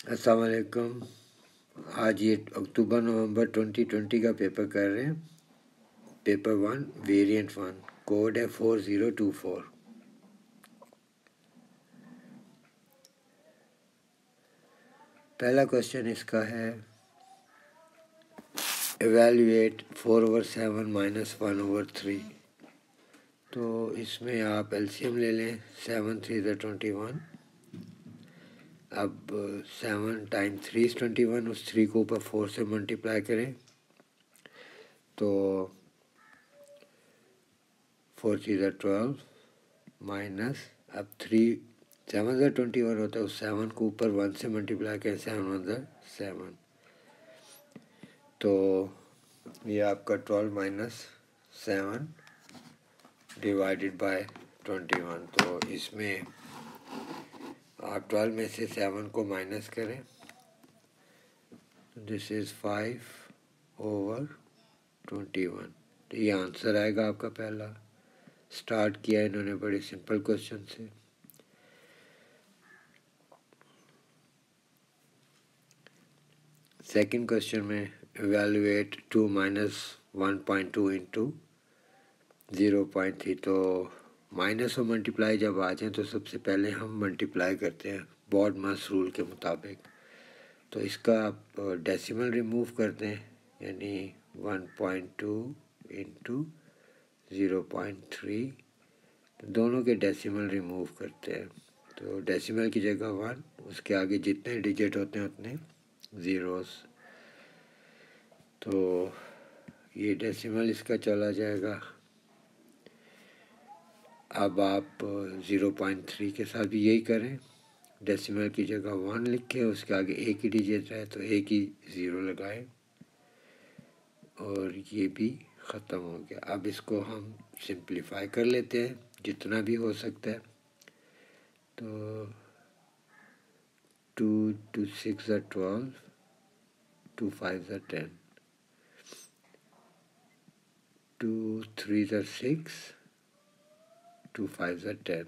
अस्सलाम वालेकुम। आज ये अक्टूबर नवंबर 2020 का पेपर कर रहे हैं। पेपर 1 वेरिएंट 1, कोड है 4024। पहला क्वेश्चन इसका है एवेल्यूएट 4/7 - 1/3। तो इसमें आप एलसीएम ले लें। 7 3 21। अब 7 टाइम 3 is 21, उस 3 को ऊपर 4 से मल्टीप्लाई करें तो 4 3 12 माइनस अब 3 7 21 होता है। उस 7 को ऊपर 1 से मल्टीप्लाई करें 7 1 7। तो ये आपका 12 माइनस 7 डिवाइडेड बाय 21। तो इसमें आप 12 में से 7 को माइनस करें। This is 5/21। तो ये आंसर आएगा आपका पहला। स्टार्ट किया इन्होंने बड़े सिंपल क्वेश्चन से। सेकंड क्वेश्चन में एवेल्यूएट 2 - 1.2 इंटू 0.3। तो माइनस और मल्टीप्लाई जब आ जाए तो सबसे पहले हम मल्टीप्लाई करते हैं बॉडमास रूल के मुताबिक। तो इसका आप डेसिमल रिमूव करते हैं, यानी 1.2 इंटू 0.3। दोनों के डेसिमल रिमूव करते हैं। तो डेसिमल की जगह 1, उसके आगे जितने डिजिट होते हैं उतने ज़ीरोस। तो ये डेसिमल इसका चला जाएगा। अब आप 0.3 के साथ भी यही करें। डेसिमल की जगह 1 लिखें, उसके आगे एक ही डिजिट है तो एक ही ज़ीरो लगाएं और ये भी ख़त्म हो गया। अब इसको हम सिंप्लीफाई कर लेते हैं जितना भी हो सकता है। तो 2 2 6 12, 2 5 10, 2 3 6, 2 5 10।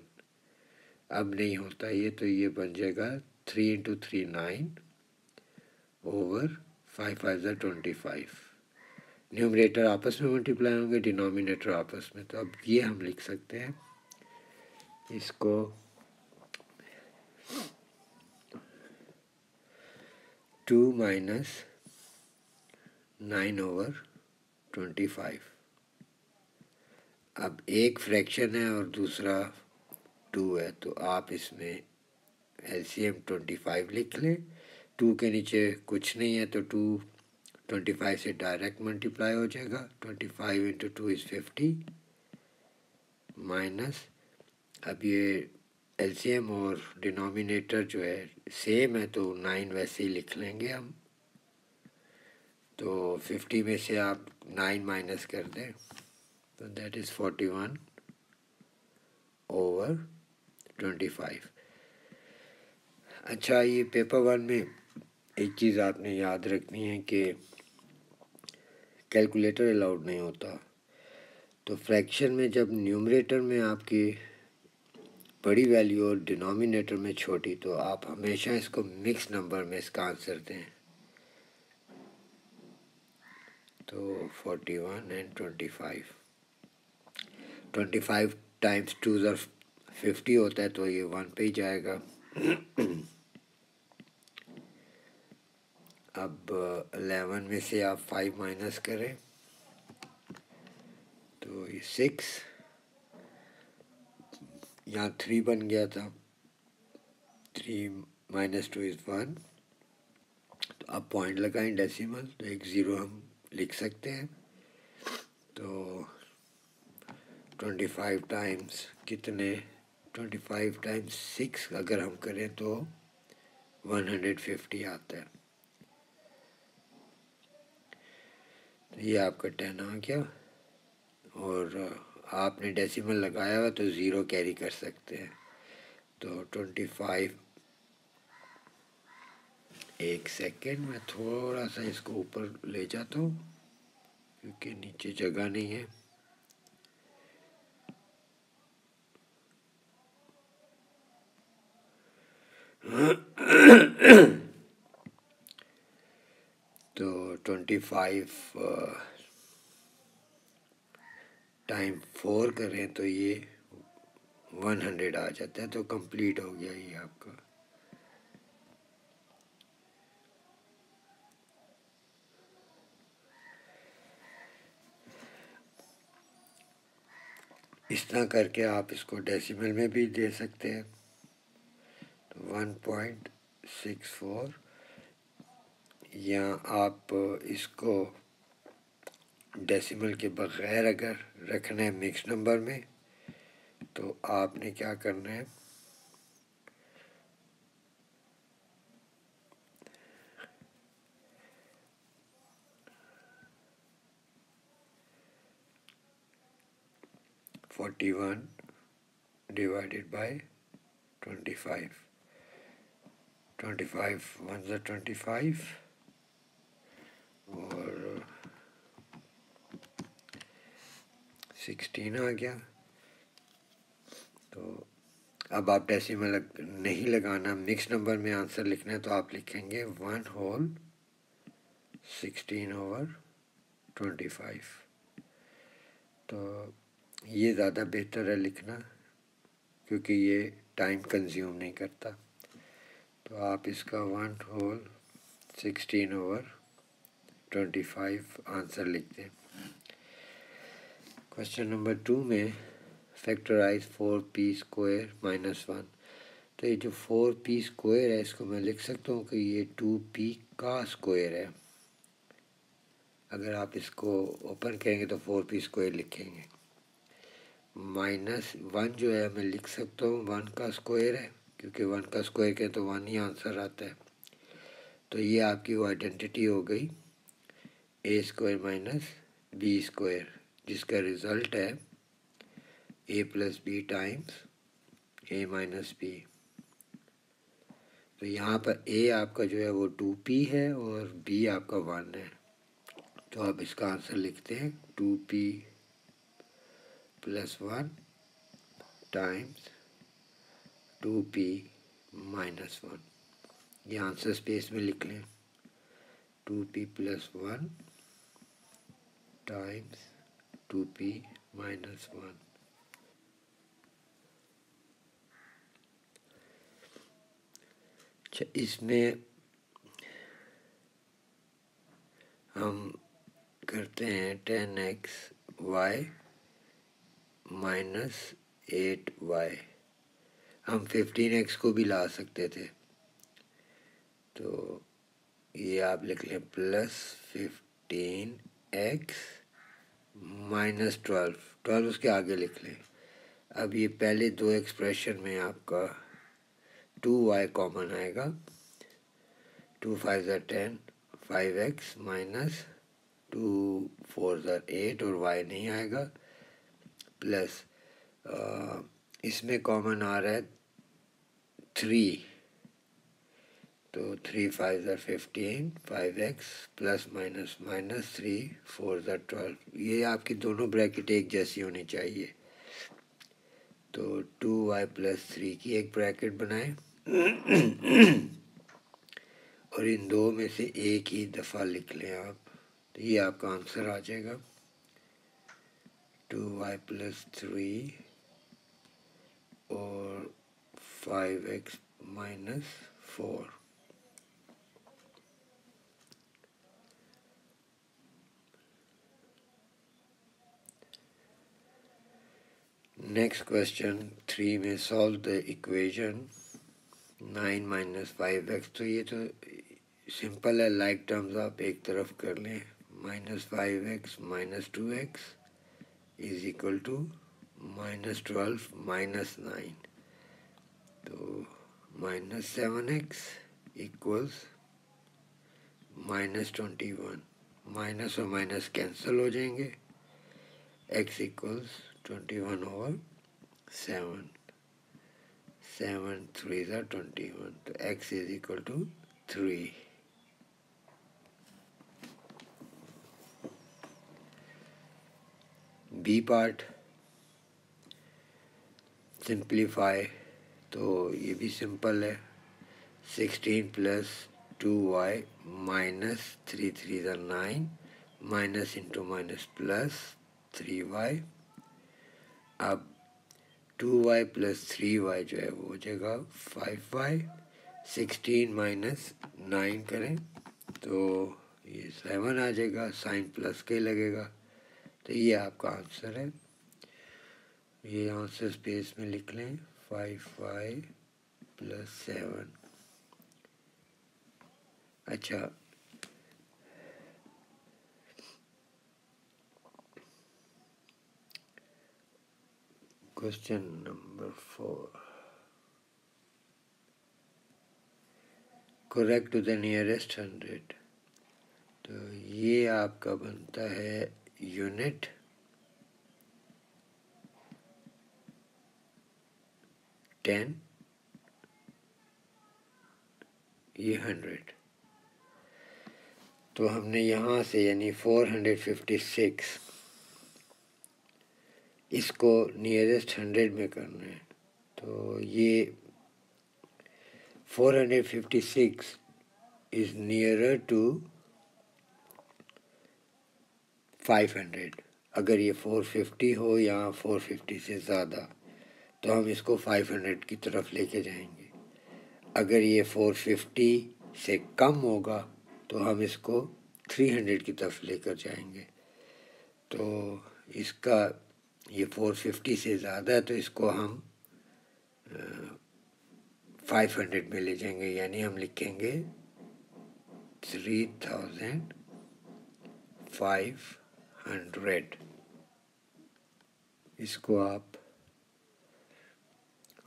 अब नहीं होता ये, तो ये बन जाएगा 3 × 3 9 ओवर 5 5 25। न्यूमरेटर आपस में मल्टीप्लाई होंगे, डिनोमिनेटर आपस में। तो अब ये हम लिख सकते हैं इसको 2 - 9/25। अब एक फ्रैक्शन है और दूसरा 2 है, तो आप इसमें एलसीएम 25 लिख लें। 2 के नीचे कुछ नहीं है तो 2 25 से डायरेक्ट मल्टीप्लाई हो जाएगा। 25 इंटू 2 इज़ 50 माइनस, अब ये एलसीएम और डिनोमिनेटर जो है सेम है तो 9 वैसे ही लिख लेंगे हम। तो 50 में से आप 9 माइनस कर दें तो दैट इज़ 41/25। अच्छा, ये पेपर 1 में एक चीज़ आपने याद रखनी है कि कैलकुलेटर अलाउड नहीं होता। तो फ्रैक्शन में जब न्यूमरेटर में आपकी बड़ी वैल्यू और डिनोमिनेटर में छोटी, तो आप हमेशा इसको मिक्स नंबर में इसका आंसर दें। तो 41 एंड 25, 25 टाइम्स 2 = 50 होता है, तो ये 1 पे ही जाएगा। अब 11 में से आप 5 माइनस करें तो ये 6, यहाँ 3 बन गया था। 3 - 2 = 1। तो अब पॉइंट लगाएं डेसिमल, तो एक ज़ीरो हम लिख सकते हैं। तो 25 टाइम्स कितने, 25 टाइम्स 6 अगर हम करें तो 150 आता है। तो ये आपका 10 आ गया। और आपने डेसिमल लगाया हुआ तो ज़ीरो कैरी कर सकते हैं। तो 25, एक सेकेंड मैं थोड़ा सा इसको ऊपर ले जाता हूँ क्योंकि नीचे जगह नहीं है। 25 टाइम 4 करें तो ये 100 आ जाता है। तो कंप्लीट हो गया ये आपका। इस तरह करके आप इसको डेसिमल में भी दे सकते हैं। तो 1.64, या आप इसको डेसिमल के बग़ैर अगर रखना है मिक्स नंबर में, तो आपने क्या करना है, (41 divided by 25). 25 1 ज़ा 25 और 16 आ गया। तो अब आप डेसिमल नहीं लगाना, मिक्स नंबर में आंसर लिखना है, तो आप लिखेंगे 1/16/25। तो ये ज़्यादा बेहतर है लिखना, क्योंकि ये टाइम कंज्यूम नहीं करता। तो आप इसका 1/16/25 आंसर लिखते हैं। क्वेश्चन नंबर 2 में फैक्टराइज 4p² -1। तो ये जो 4p² है, इसको मैं लिख सकता हूँ कि ये 2p का स्क्वायर है। अगर आप इसको ओपन करेंगे तो 4p² लिखेंगे। -1 जो है मैं लिख सकता हूँ 1 का स्क्वायर है, क्योंकि 1 का स्क्वायर करें तो 1 ही आंसर आता है। तो ये आपकी वो आइडेंटिटी हो गई a² - b², जिसका रिज़ल्ट है a + b times a - b। तो यहाँ पर a आपका जो है वो 2p है और b आपका 1 है। तो आप इसका आंसर लिखते हैं 2p + 1 टाइम्स 2p - 1। ये आंसर स्पेस में लिख लें, 2p + 1 टाइम्स 2p - 1। अच्छा, इसमें हम करते हैं 10xy - 8y। हम 15x को भी ला सकते थे। तो ये आप लिख लें +15x - 12 उसके आगे लिख लें। अब ये पहले दो एक्सप्रेशन में आपका 2y कॉमन आएगा, 2 × 5 = 10, 5x - 2 × 4 = 8 और y नहीं आएगा, प्लस इसमें कॉमन आ रहा है 3, तो 3 × 5 = 15, 5x + -3 4 = 12। ये आपकी दोनों ब्रैकेट एक जैसी होनी चाहिए। तो 2y + 3 की एक ब्रैकेट बनाएं और इन दो में से एक ही दफ़ा लिख लें आप। तो ये आपका आंसर आ जाएगा 2y + 3 और 5x - 4। नेक्स्ट क्वेश्चन 3 में सॉल्व द इक्वेशन 9 - 5x। तो ये तो सिंपल है, लाइक टर्म्स आप एक तरफ कर लें। -5x - 2x is equal to -12 - 9। तो -7x इक्वल्स -21। माइनस और माइनस कैंसिल हो जाएंगे, x इक्वल्स 21/7। 7 3 = 21। तो x is equal to 3। B part simplify, तो ये भी सिंपल है। 16 + 2y माइनस 3 3 ज़ा 9 minus into minus plus 3y। अब 2y प्लस 3y जो है वो हो जाएगा 5y। 16 माइनस 9 करें तो ये 7 आ जाएगा, साइन प्लस के लगेगा। तो ये आपका आंसर है। ये आंसर स्पेस में लिख लें 5y प्लस 7। अच्छा, question number 4, correct to the nearest 100। तो ये आपका बनता है यूनिट, टेन, ये 100। तो हमने यहाँ से यानी 456 इसको नियरेस्ट 100 में करना है। तो ये 456 इज़ नियरर टू 500। अगर ये 450 हो या 450 से ज़्यादा तो हम इसको 500 की तरफ लेके जाएंगे। अगर ये 450 से कम होगा तो हम इसको 300 की तरफ लेकर जाएंगे। तो इसका ये 450 से ज़्यादा है तो इसको हम 500 में ले जाएंगे, यानी हम लिखेंगे 3500। इसको आप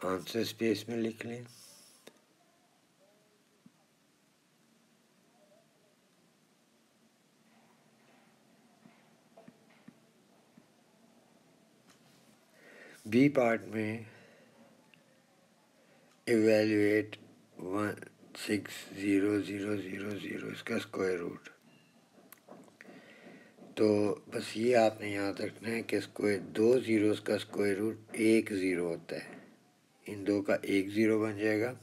आंसर स्पेस में लिख लें। बी पार्ट में इवेल्युएट 160,000 इसका स्क्वायर रूट। तो बस ये आपने याद रखना है कि स्क्वायर 2 ज़ीरोज़ का स्क्वायर रूट 1 ज़ीरो होता है। इन दो का 1 ज़ीरो बन जाएगा,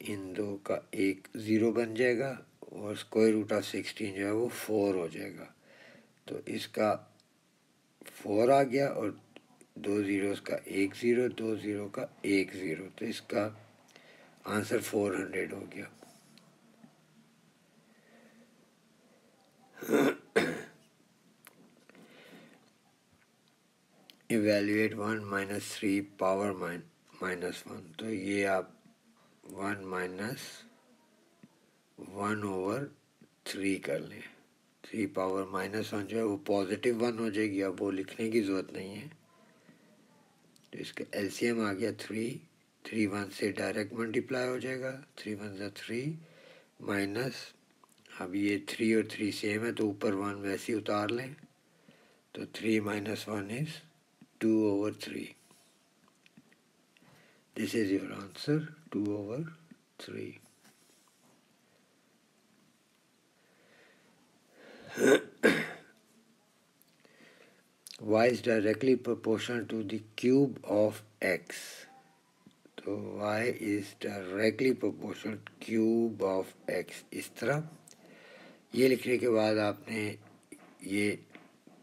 इन दो का 1 ज़ीरो बन जाएगा और स्क्वायर रूट ऑफ 16 जो है वो 4 हो जाएगा। तो इसका 4 आ गया और 2 ज़ीरोज़ का 1 ज़ीरो, 2 ज़ीरो का 1 ज़ीरो, तो इसका आंसर 400 हो गया। Evaluate 1 minus 3 power minus 1। तो ये आप 1 माइनस 1/3 कर लें। 3 पावर माइनस 1 जो है वो पॉजिटिव 1 हो जाएगी, अब वो लिखने की ज़रूरत नहीं है। तो इसका एलसीएम आ गया 3, 3 1 से डायरेक्ट मल्टीप्लाई हो जाएगा, 3 1 ज़ा 3 माइनस, अब ये 3 और 3 सेम है तो ऊपर 1 वैसे ही उतार लें। तो 3 minus 1 is 2/3। This is your answer, 2/3। y is directly proportional to the cube of x। तो y is directly proportional to cube of x। इस तरह ये लिखने के बाद आपने ये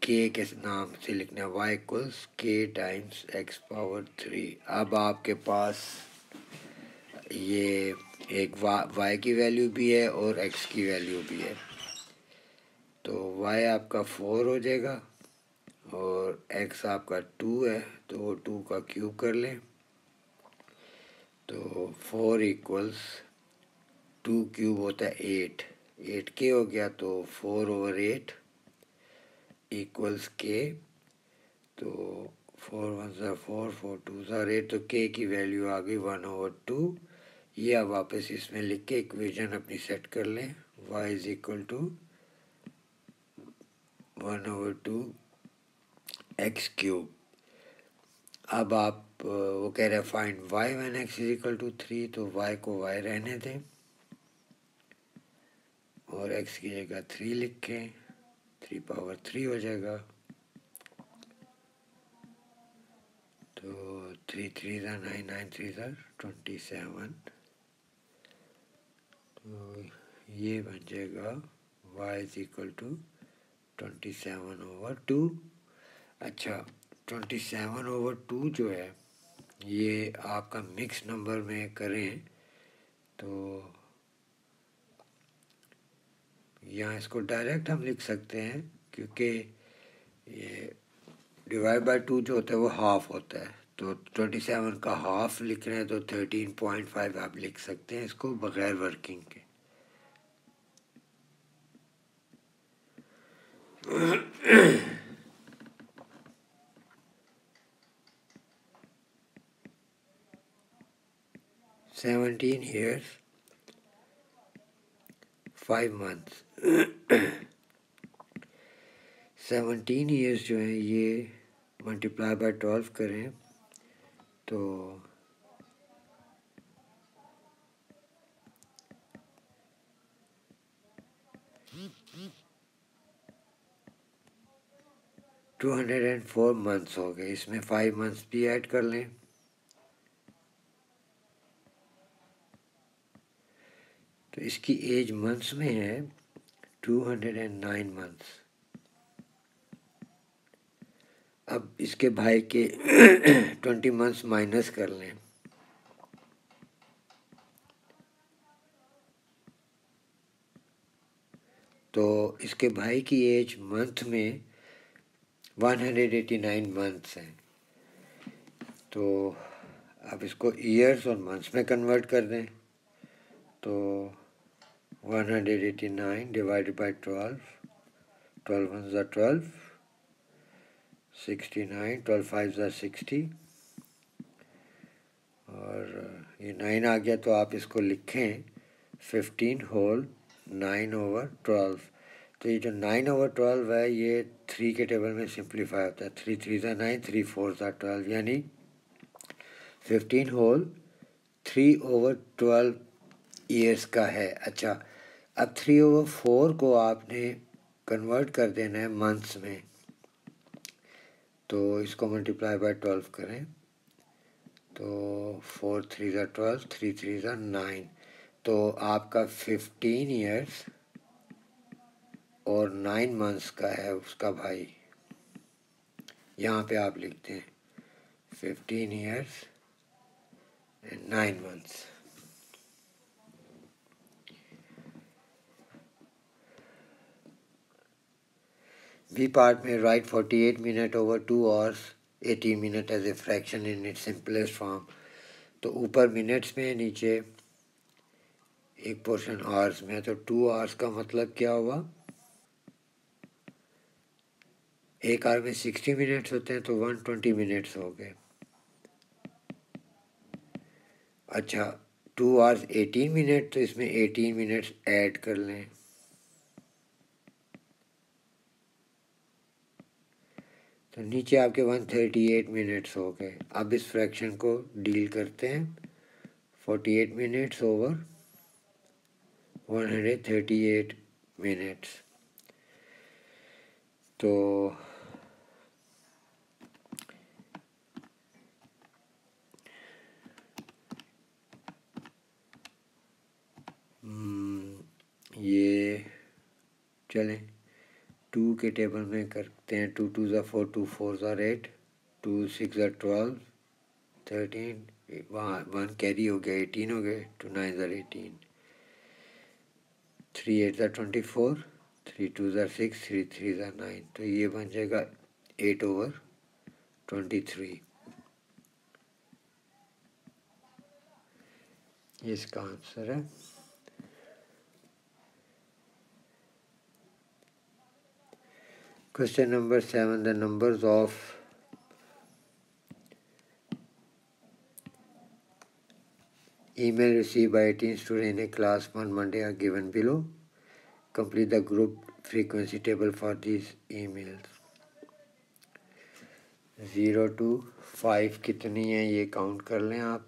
k के नाम से लिखना है y equals k times x power 3। अब आपके पास ये एक y की वैल्यू भी है और x की वैल्यू भी है। तो y आपका 4 हो जाएगा और x आपका 2 है, तो 2 का क्यूब कर लें। तो 4 इक्वल्स 2 क्यूब होता है 8, 8k हो गया। तो 4/8 इक्वल्स k। तो 4 1 ज़ा 4, 4 2 ज़ा 8, तो k की वैल्यू आ गई 1/2। ये अब वापस इसमें लिख के इक्वेशन अपनी सेट कर लें। y is equal to 1/2 x cube. अब आप वो कह रहे हैं find y when x is equal to 3, तो y को y रहने दें और x की जगह 3 लिखें, 3 पावर 3 हो जाएगा। तो 3 3 ज़ा 9, 9 3 ज़ा 27। ये बन जाएगा y इज इक्वल टू 27/2। अच्छा, 27/2 जो है ये आपका मिक्स नंबर में करें तो यहाँ इसको डायरेक्ट हम लिख सकते हैं, क्योंकि ये डिवाइड बाय 2 जो होता है वो हाफ होता है, तो 27 का हाफ लिख रहे हैं तो 13.5 आप लिख सकते हैं इसको बग़ैर वर्किंग के। सेवनटीन ईयर्स 5 months 17 ईयर्स जो है ये मल्टीप्लाई बाय 12 करें तो 204 मंथ्स हो गए। इसमें 5 मंथ्स भी ऐड कर लें तो इसकी एज मंथ्स में है 209 मंथ्स। अब इसके भाई के 20 मंथ्स माइनस कर लें तो इसके भाई की एज मंथ में 189 मंथ्स हैं। तो अब इसको ईयर्स और मंथ्स में कन्वर्ट कर दें तो 189 डिवाइडेड बाय 12, 12 1 ज़ा 12, 69, 12 5 ज़ा 60 और ये 9 आ गया तो आप इसको लिखें 15 होल 9/12। तो ये जो 9/12 है ये 3 के टेबल में सिंप्लीफाई होता है। 3 3 ज़ा 9, 3 4 ज़ा 12, यानी 15 होल 3/12 ईयर्स का है। अच्छा, अब 3/4 को आपने कन्वर्ट कर देना है मंथ्स में, तो इसको मल्टीप्लाई बाय 12 करें तो 4 3 ज़ा 12, 3 3 ज़ा 9, तो आपका 15 ईयर्स और 9 मंथ्स का है उसका भाई। यहाँ पे आप लिखते हैं 15 years and 9 months. B part में write 48 minute over 2 hours 18 minute as a fraction in its simplest form. तो ऊपर मिनट्स में है, नीचे एक पोर्शन आवर्स में है। तो 2 hours का मतलब क्या हुआ, एक आवर में 60 मिनट्स होते हैं तो 120 मिनट्स हो गए। अच्छा, 2 hours 18 मिनट, तो इसमें 18 मिनट्स ऐड कर लें तो नीचे आपके 138 मिनट्स हो गए। अब इस फ्रैक्शन को डील करते हैं 48 मिनट्स ओवर 138 मिनट्स। तो ये चलें 2 के टेबल में करते हैं। 2 2 ज़ा 4, 2 4 ज़ा 8, 2 6 ज़ा 12, 13, वहाँ 1 कैरी हो गया 18 हो गए, 2 9 ज़ा 18, 3 8 ज़ा 24, 3 2 ज़ा 6, 3 3 ज़ा 9, तो ये बन जाएगा 8/23। ये इसका आंसर है। Question number 7. The numbers of email received by 18 students in a class one Monday are given below. Complete the group frequency table for these emails. 0 to 5 कितनी है ये काउंट कर लें आप।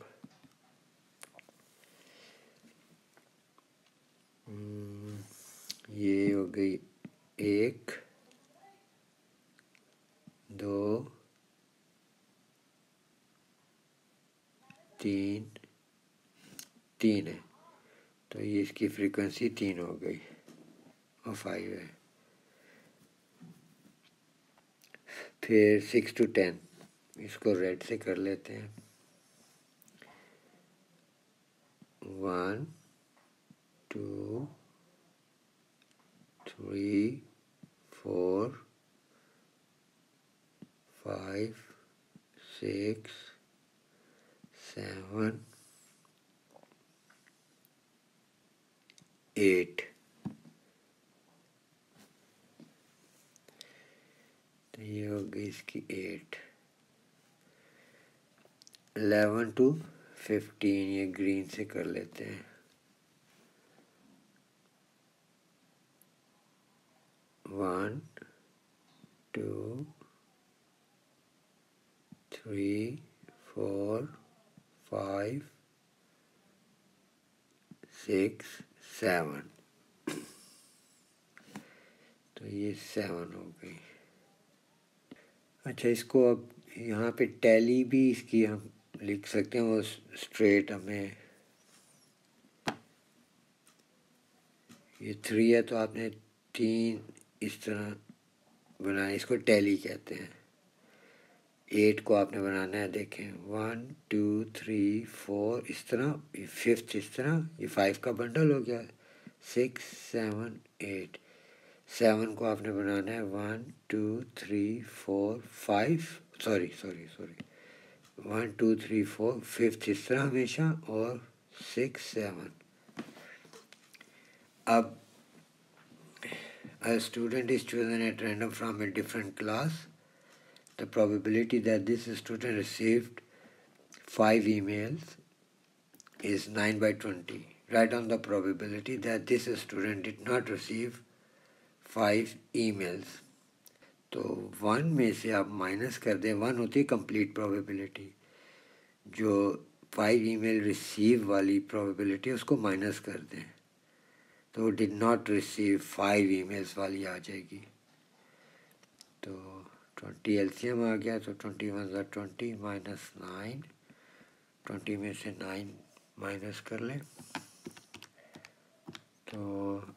ये हो गई 1 2 3 3 है, तो ये इसकी फ्रीक्वेंसी 3 हो गई और 5 है। फिर 6 to 10 इसको रेड से कर लेते हैं। 1 2 3 4 5 6 7 8। तो ये हो गई इसकी 8। 11 to 15 ये ग्रीन से कर लेते हैं। 1 2 3 4 5 6 7। तो ये 7 हो गई। अच्छा, इसको अब यहाँ पे टैली भी इसकी हम लिख सकते हैं, वो स्ट्रेट हमें ये 3 है तो आपने 3 इस तरह बनाया, इसको टैली कहते हैं। 8 को आपने बनाना है, देखें 1 2 3 4 इस तरह, ये 5th इस तरह, ये 5 का बंडल हो गया। 6 7 8। 7 को आपने बनाना है 1 2 3 4 5 सॉरी 1 2 3 4 5th इस तरह हमेशा, और 6 7। अब a student is chosen at random from a different class. The probability that this student received 5 emails is 9 by 20. Write down the probability that this student did not receive 5 emails. तो 1 में से आप minus कर दें, 1 होती है complete probability, जो 5 email receive वाली प्रोबेबिलिटी उसको माइनस कर दें, तो डिड नॉट रिसीव 5 ईमेल्स वाली आ जाएगी। तो 20 एलसीएम आ गया, तो 21 × 20 माइनस 9। 20 में से 9 माइनस कर लें तो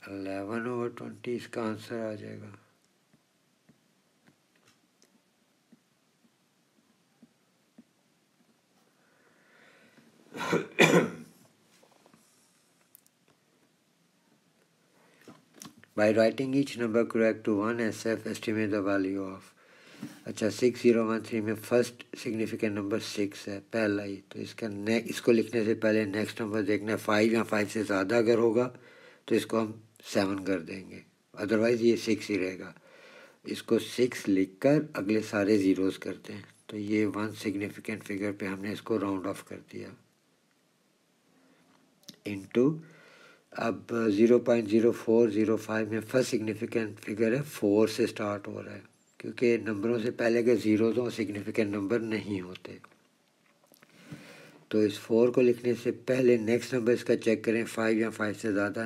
11/20 इसका आंसर आ जाएगा। By writing each number correct to 1 SF, estimate the value of। अच्छा, 6013 में फर्स्ट सिग्निफिकेंट नंबर 6 है, पहला ही, तो इसका इसको लिखने से पहले नेक्स्ट नंबर देखना है। 5 या 5 से ज़्यादा अगर होगा तो इसको हम 7 कर देंगे, अदरवाइज़ ये 6 ही रहेगा। इसको 6 लिखकर अगले सारे ज़ीरोज़ करते हैं, तो ये 1 सिग्निफिकेंट फिगर पे हमने इसको राउंड ऑफ कर दिया, इनटू अब 0.0405 में फर्स्ट सिग्निफिकेंट फिगर है, 4 से स्टार्ट हो रहा है, क्योंकि नंबरों से पहले के ज़ीरो तो सिग्निफिकेंट नंबर नहीं होते। तो इस 4 को लिखने से पहले नेक्स्ट नंबर इसका चेक करें, 5 या 5 से ज़्यादा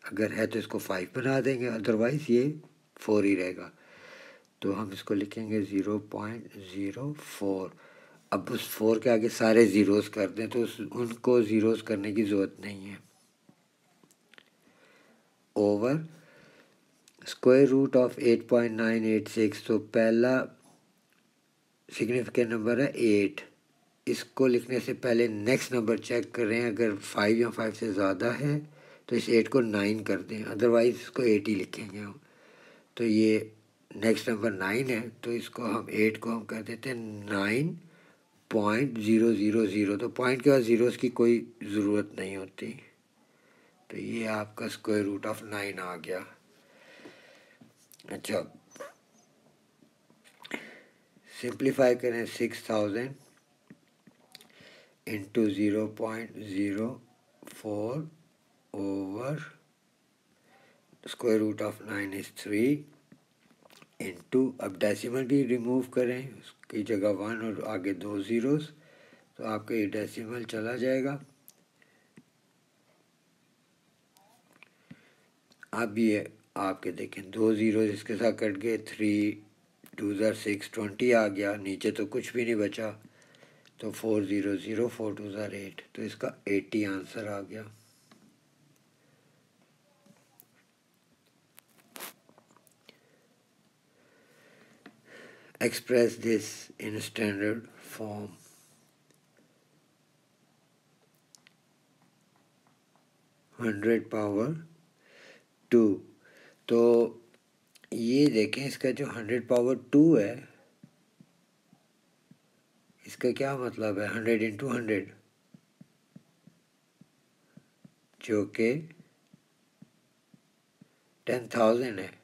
अगर है तो इसको 5 बना देंगे, अदरवाइज़ ये 4 ही रहेगा। तो हम इसको लिखेंगे 0.04। अब उस 4 के आगे सारे ज़ीरोज़ कर दें, तो उनको ज़ीरोज़ करने की ज़रूरत नहीं है। ओवर स्क्वायर रूट ऑफ 8.986, तो पहला सिग्निफिकेंट नंबर है 8, इसको लिखने से पहले नेक्स्ट नंबर चेक करें, अगर 5 या 5 से ज़्यादा है तो इस 8 को 9 कर दें, अदरवाइज़ इसको 8 ही लिखेंगे हम। तो ये नेक्स्ट नंबर 9 है, तो इसको हम 8 को हम कर देते हैं 9.000। तो पॉइंट के बाद ज़ीरोज़ की कोई ज़रूरत नहीं होती। तो ये आपका स्क्वायर रूट ऑफ 9 आ गया। अच्छा, सिंप्लीफाई करें 6000 into 0.04 over square root of 9 is 3 into, अब डेसिमल भी रिमूव करें, उसकी जगह 1 और आगे 2 ज़ीरोज़, तो आपका ये डेसिमल चला जाएगा। अब ये आपके देखें 2 ज़ीरोज़ इसके साथ कट गए, 3 2 6 20 आ गया, नीचे तो कुछ भी नहीं बचा, तो 4 0 0 4 2 8, तो इसका 80 आंसर आ गया। express this in standard form. (100^2). तो ये देखें, इसका जो 100^2 है, इसका क्या मतलब है? 100 × 100, जो कि 10,000 है।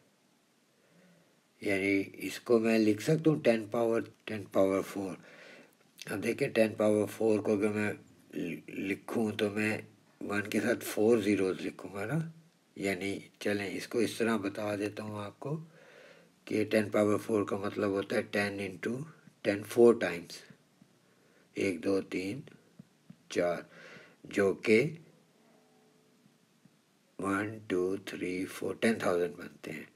यानी इसको मैं लिख सकता हूँ 10^4। अब देखिए 10^4 को अगर मैं लिखूँ तो मैं 1 के साथ 4 ज़ीरोज़ लिखूँगा ना। यानी चलें इसको इस तरह बता देता हूँ आपको कि 10^4 का मतलब होता है 10 × 10 4 टाइम्स, 1 2 3 4, जो कि 1 2 3 4 10,000 बनते हैं।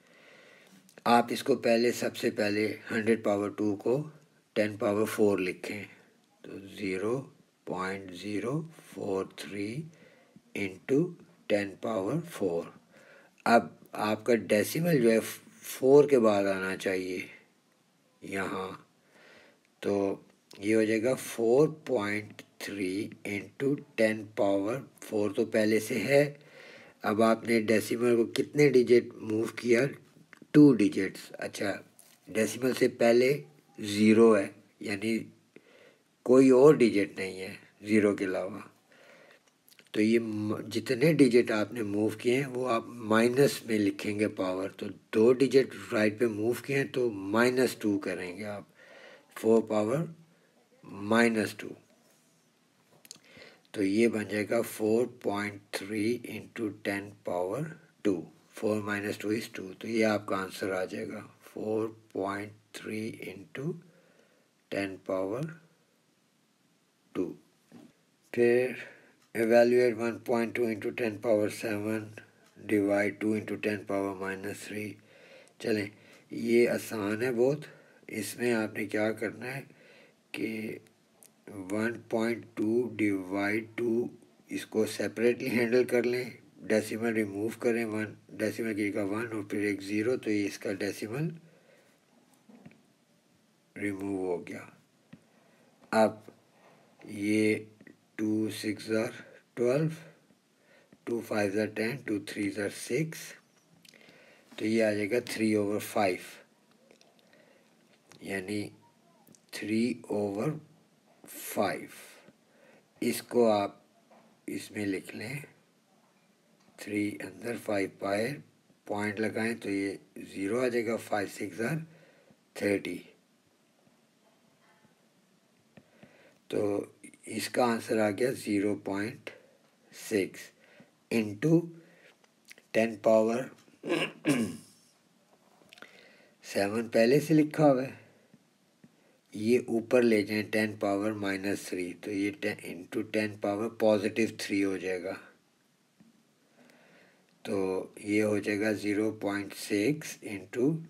आप इसको सबसे पहले 100^2 को 10^4 लिखें, तो 0.043 × 10^4। अब आपका डेसिमल जो है 4 के बाद आना चाहिए यहाँ, तो ये हो जाएगा 4.3 × 10^4 तो पहले से है। अब आपने डेसिमल को कितने डिजिट मूव किया? 2 डिजिट्स। अच्छा, डेसिमल से पहले 0 है, यानी कोई और डिजिट नहीं है ज़ीरो के अलावा। तो ये जितने डिजिट आपने मूव किए हैं वो आप माइनस में लिखेंगे पावर। तो 2 डिजिट राइट पे मूव किए हैं तो -2 करेंगे आप, 4^-2। तो ये बन जाएगा 4.3 × 10^2। 4 - 2 = 2, तो ये आपका आंसर आ जाएगा 4.3 × 10^2। फिर evaluate 1.2 × 10^7, divide 2 × 10^-3। चलें, ये आसान है बहुत। इसमें आपने क्या करना है कि 1.2 / 2 इसको सेपरेटली हैंडल कर लें, डेसिमल रिमूव करें, 1 डेसिमल की जगह 1 और फिर एक 0, तो ये इसका डेसिमल रिमूव हो गया। अब ये 2 6 12, 2 5 10, 2 3 6, तो ये आ जाएगा 3/5, यानी 3/5। इसको आप इसमें लिख लें, 3 अंदर 5 बाहर, पॉइंट लगाएं तो ये 0 आ जाएगा। 5 6 30, तो इसका आंसर आ गया 0.6 × 10^7 पहले से लिखा हुआ है, ये ऊपर ले जाएं 10^-3, तो ये 10 × 10^+3 हो जाएगा। तो ये हो जाएगा 0.6 ×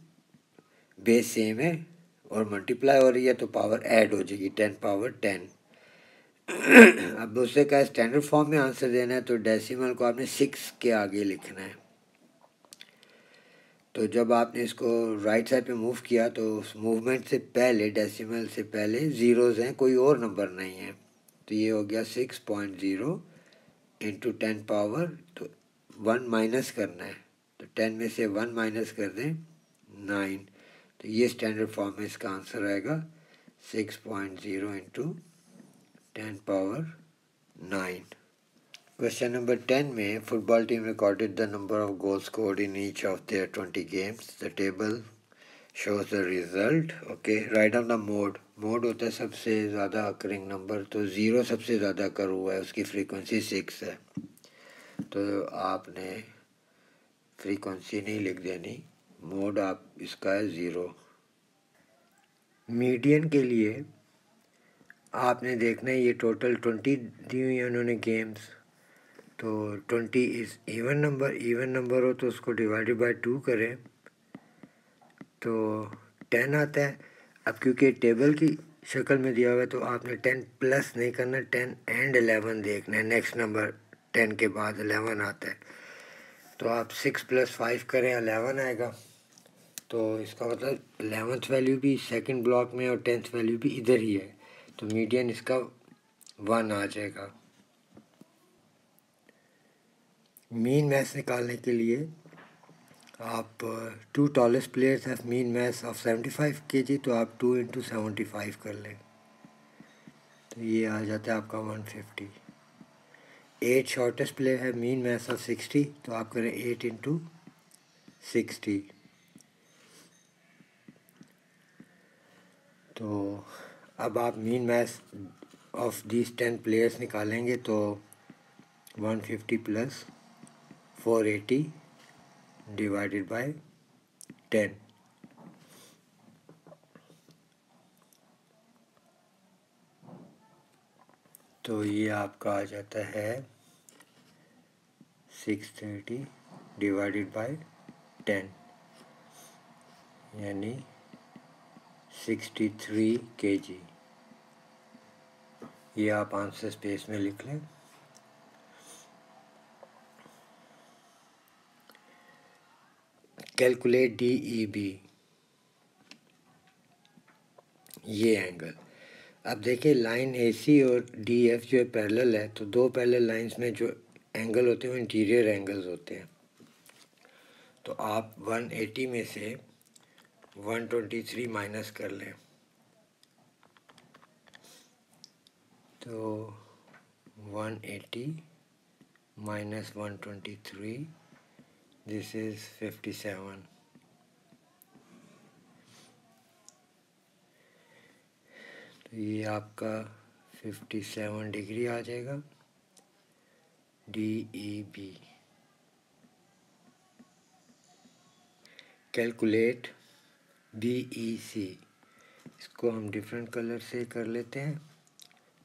बेस सेम है और मल्टीप्लाई हो रही है तो पावर ऐड हो जाएगी 10^10। अब दूसरे का स्टैंडर्ड फॉर्म में आंसर देना है तो डेसिमल को आपने 6 के आगे लिखना है। तो जब आपने इसको राइट साइड पे मूव किया तो उस मूवमेंट से पहले, डेसिमल से पहले ज़ीरोज़ हैं, कोई और नंबर नहीं है, तो ये हो गया 6.0 × 10^, तो 1 माइनस करना है, तो 10 में से 1 माइनस कर दें 9, तो ये स्टैंडर्ड फॉर्म में इसका आंसर आएगा 6.0 × 10^9। क्वेश्चन नंबर 10 में football team recorded the number of goals scored in each of their 20 games. The table shows the result. Okay, right down the mode. Mode होता है सबसे ज़्यादा अकरिंग नंबर, तो 0 सबसे ज़्यादा अकर हुआ है, उसकी फ्रीक्वेंसी 6 है, तो आपने फ्रीक्वेंसी नहीं लिख देनी, मोड आप इसका है 0। मीडियन के लिए आपने देखना है, ये टोटल 20 दी हुई है उन्होंने गेम्स, तो 20 इज़ इवन नंबर हो तो उसको डिवाइडेड बाय 2 करें तो 10 आता है। अब क्योंकि टेबल की शक्ल में दिया हुआ है तो आपने 10 प्लस नहीं करना, 10 एंड 11 देखना है, नेक्स्ट नंबर 10 के बाद 11 आता है, तो आप 6 + 5 करें, 11 आएगा। तो इसका मतलब 11th वैल्यू भी सेकंड ब्लॉक में और 10th वैल्यू भी इधर ही है, तो मीडियन इसका 1 आ जाएगा। मीन मास निकालने के लिए आप 2 tallest players have mean mass of 75 kg, तो आप 2 × 75 कर लें, तो ये आ जाता है आपका 150। 8 शॉर्टेस्ट प्लेयर है मीन मास ऑफ 60, तो आप करें 8 × 60। तो अब आप mean mass of these 10 players निकालेंगे, तो 150 + 480 डिवाइडेड बाय 10, तो ये आपका आ जाता है 630 डिवाइडेड बाय 10, यानी 63 kg। ये आप आंसर स्पेस में लिख लें। कैलकुलेट DEB, ये एंगल। अब देखिए लाइन AC और DF जो है पैरेलल है, तो दो पैरेलल लाइंस में जो एंगल होते हैं वो इंटीरियर एंगल्स होते हैं। तो आप 180 में से 123 माइनस कर लें, तो 180 माइनस 123, दिस इज़ 57। तो ये आपका 57 डिग्री आ जाएगा DEB। कैलकुलेट BEC, इसको हम डिफरेंट कलर से कर लेते हैं।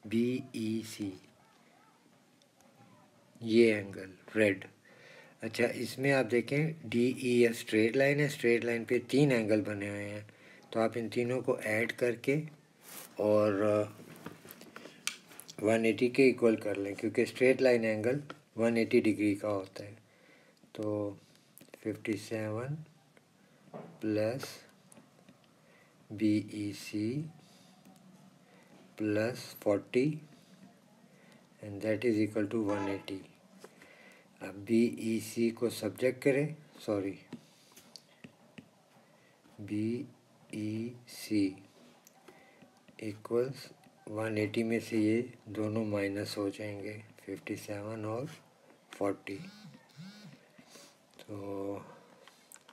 BEC, ये एंगल रेड। अच्छा, इसमें आप देखें DEF स्ट्रेट लाइन है, स्ट्रेट लाइन पे 3 एंगल बने हुए हैं, तो आप इन तीनों को ऐड करके और 180 के इक्वल कर लें, क्योंकि स्ट्रेट लाइन एंगल 180 डिग्री का होता है। तो 57 plus BEC plus 40 and that is equal to 180। अब BEC को सब्जेक्ट करें, सॉरी, BEC इक्वल्स 180 में से ये दोनों माइनस हो जाएंगे, 57 और 40। तो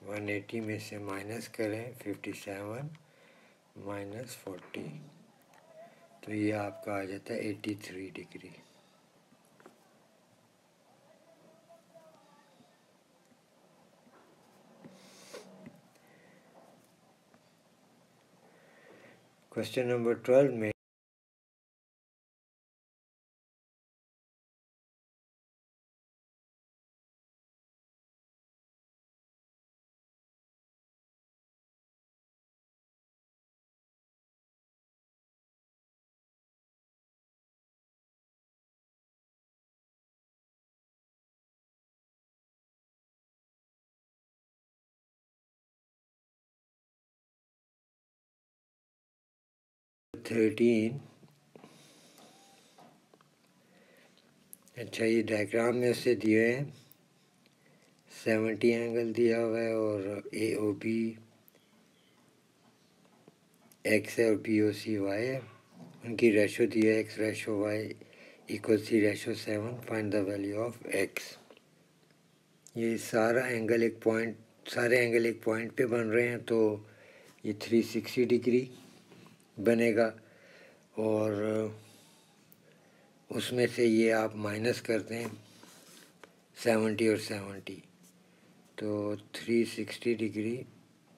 180 में से माइनस करें 57 माइनस 40, तो ये आपका आ जाता है 83 डिग्री। क्वेश्चन नंबर 12 में थर्टीन, अच्छा, ये डायग्राम में से दिए हैं 70 एंगल दिया हुआ है और AOB X है और BOC Y है, उनकी रेशो दी है X ratio Y equal C ratio 7, find the value of X। ये सारे एंगल एक पॉइंट पे बन रहे हैं, तो ये 360 डिग्री बनेगा, और उसमें से ये आप माइनस करते हैं 70 और 70, तो 360 डिग्री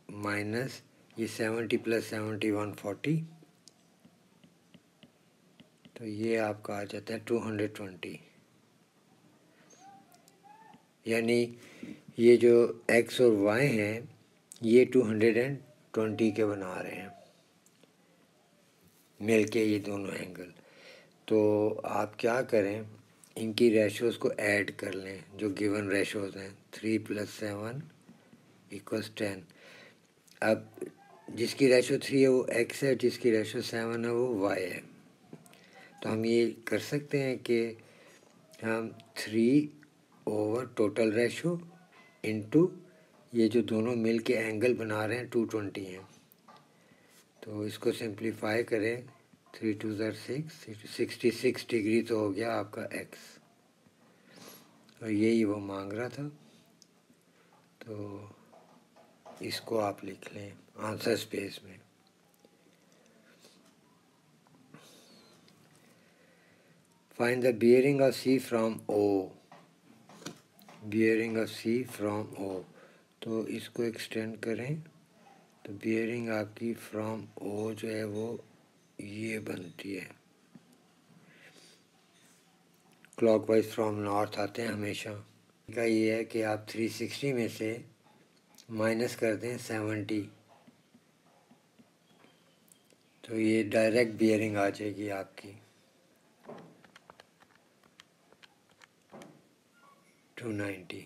माइनस ये 70 + 70 140, तो ये आपका आ जाता है 220। यानी ये जो X और Y हैं ये 220 के बना रहे हैं मिल के ये दोनों एंगल। तो आप क्या करें, इनकी रेशोज़ को ऐड कर लें जो गिवन रेशोज़ हैं, 3 + 7 = 10। अब जिसकी रेशो 3 है वो x है, जिसकी रेशो 7 है वो y है। तो हम ये कर सकते हैं कि हम 3 ओवर टोटल रेशो इनटू ये जो दोनों मिल के एंगल बना रहे हैं 220 हैं, तो इसको सिंप्लीफाई करें 3 2 6, 66 डिग्री तो हो गया आपका x, और यही वो मांग रहा था। तो इसको आप लिख लें आंसर स्पेस में। Find the bearing of C from O, bearing of C from O, तो इसको एक्सटेंड करें तो बियरिंग आपकी फ्रॉम O जो है वो ये बनती है, क्लॉकवाइज फ्रॉम नॉर्थ आते हैं हमेशा। का ये है कि आप 360 में से माइनस कर दें 70, तो ये डायरेक्ट बियरिंग आ जाएगी आपकी 290।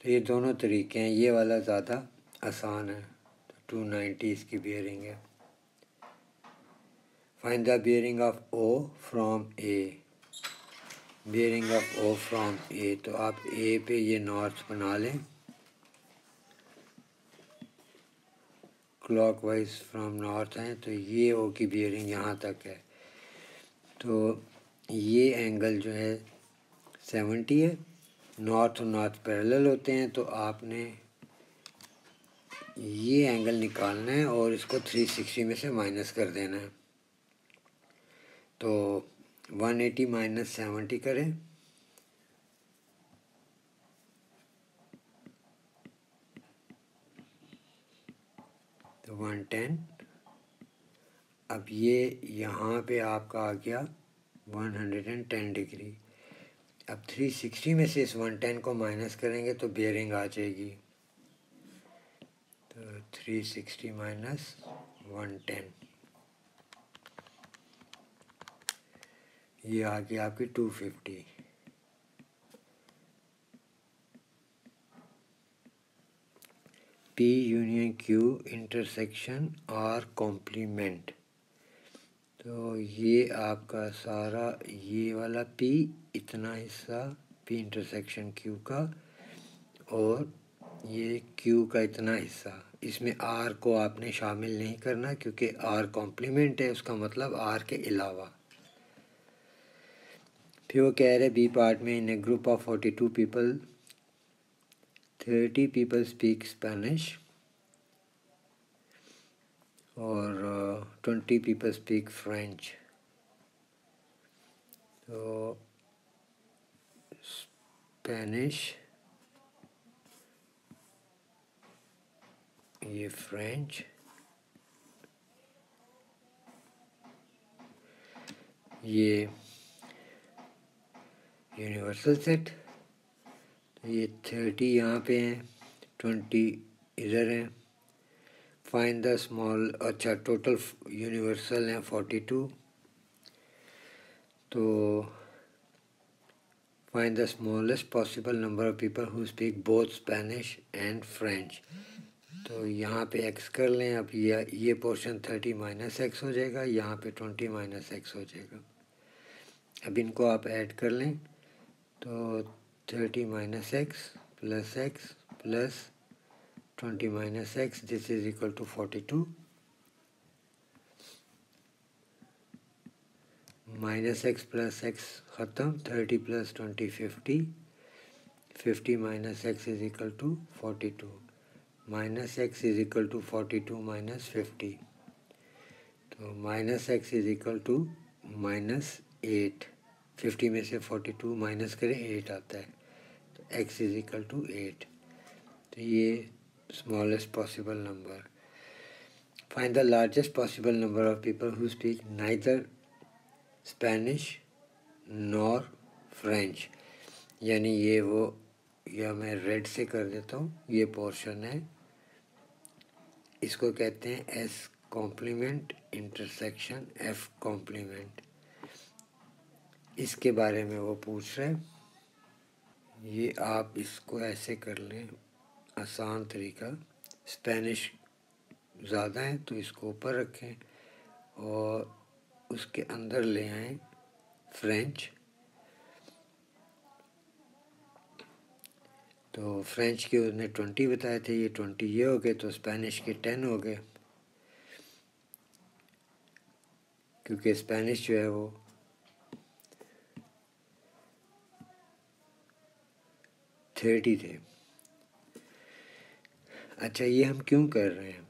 तो ये दोनों तरीके हैं, ये वाला ज़्यादा आसान है, तो 290 इसकी बियरिंग है। Find the bearing of O from A, bearing of O from A, तो आप A पे ये नॉर्थ बना लें, क्लॉकवाइज फ्रॉम नॉर्थ हैं, तो ये O की बियरिंग यहाँ तक है। तो ये एंगल जो है 70 है, नॉर्थ और नॉर्थ पैरेलल होते हैं, तो आपने ये एंगल निकालना है और इसको 360 में से माइनस कर देना है। तो 180 माइनस 70 करें, तो 110। अब ये यहाँ पे आपका आ गया 110 डिग्री। अब 360 में से इस 110 को माइनस करेंगे तो बियरिंग आ जाएगी, तो 360 माइनस 110, ये आ गई आपकी 250। P union Q intersection R complement, तो ये आपका सारा ये वाला P इतना हिस्सा P इंटरसेक्शन Q का, और ये Q का इतना हिस्सा, इसमें R को आपने शामिल नहीं करना क्योंकि R कॉम्प्लीमेंट है, उसका मतलब R के अलावा। फिर वो कह रहे बी पार्ट में, in a group of 42 people 30 people speak Spanish और 20 पीपल स्पीक फ्रेंच। तो स्पेनिश, ये फ्रेंच, ये यूनिवर्सल सेट, तो ये 30 यहाँ पे हैं, 20 इधर हैं। फाइंड द स्मॉल, अच्छा टोटल यूनिवर्सल हैं 42, तो find the smallest possible number of people who speak both Spanish and French, तो यहाँ पे x कर लें। अब ये पोर्शन 30 माइनस एक्स हो जाएगा, यहाँ पे 20 माइनस एक्स हो जाएगा। अब इनको आप ऐड कर लें, तो 30 minus X plus 20 minus X, this is equal to 42, minus X plus X ख़त्म, 30 plus 20 50, 50 minus X is equal to 42, minus X is equal to 42 minus 50, तो minus X is equal to -8, 50 में से 42 minus करें 8 आता है, तो x is equal to 8, तो ये smallest possible number. Find the largest possible number of people who speak neither Spanish nor French, यानी ये वो, या मैं रेड से कर देता हूँ, ये पोर्शन है, इसको कहते हैं S complement intersection F complement, इसके बारे में वो पूछ रहे हैं। ये आप इसको ऐसे कर लें, आसान तरीका, स्पेनिश ज़्यादा है तो इसको ऊपर रखें और उसके अंदर ले आएं फ्रेंच। तो फ्रेंच के उसने 20 बताए थे, ये 20 ये हो गए, तो स्पेनिश के 10 हो गए, क्योंकि स्पेनिश जो है वो 30 थे। अच्छा, ये हम क्यों कर रहे हैं?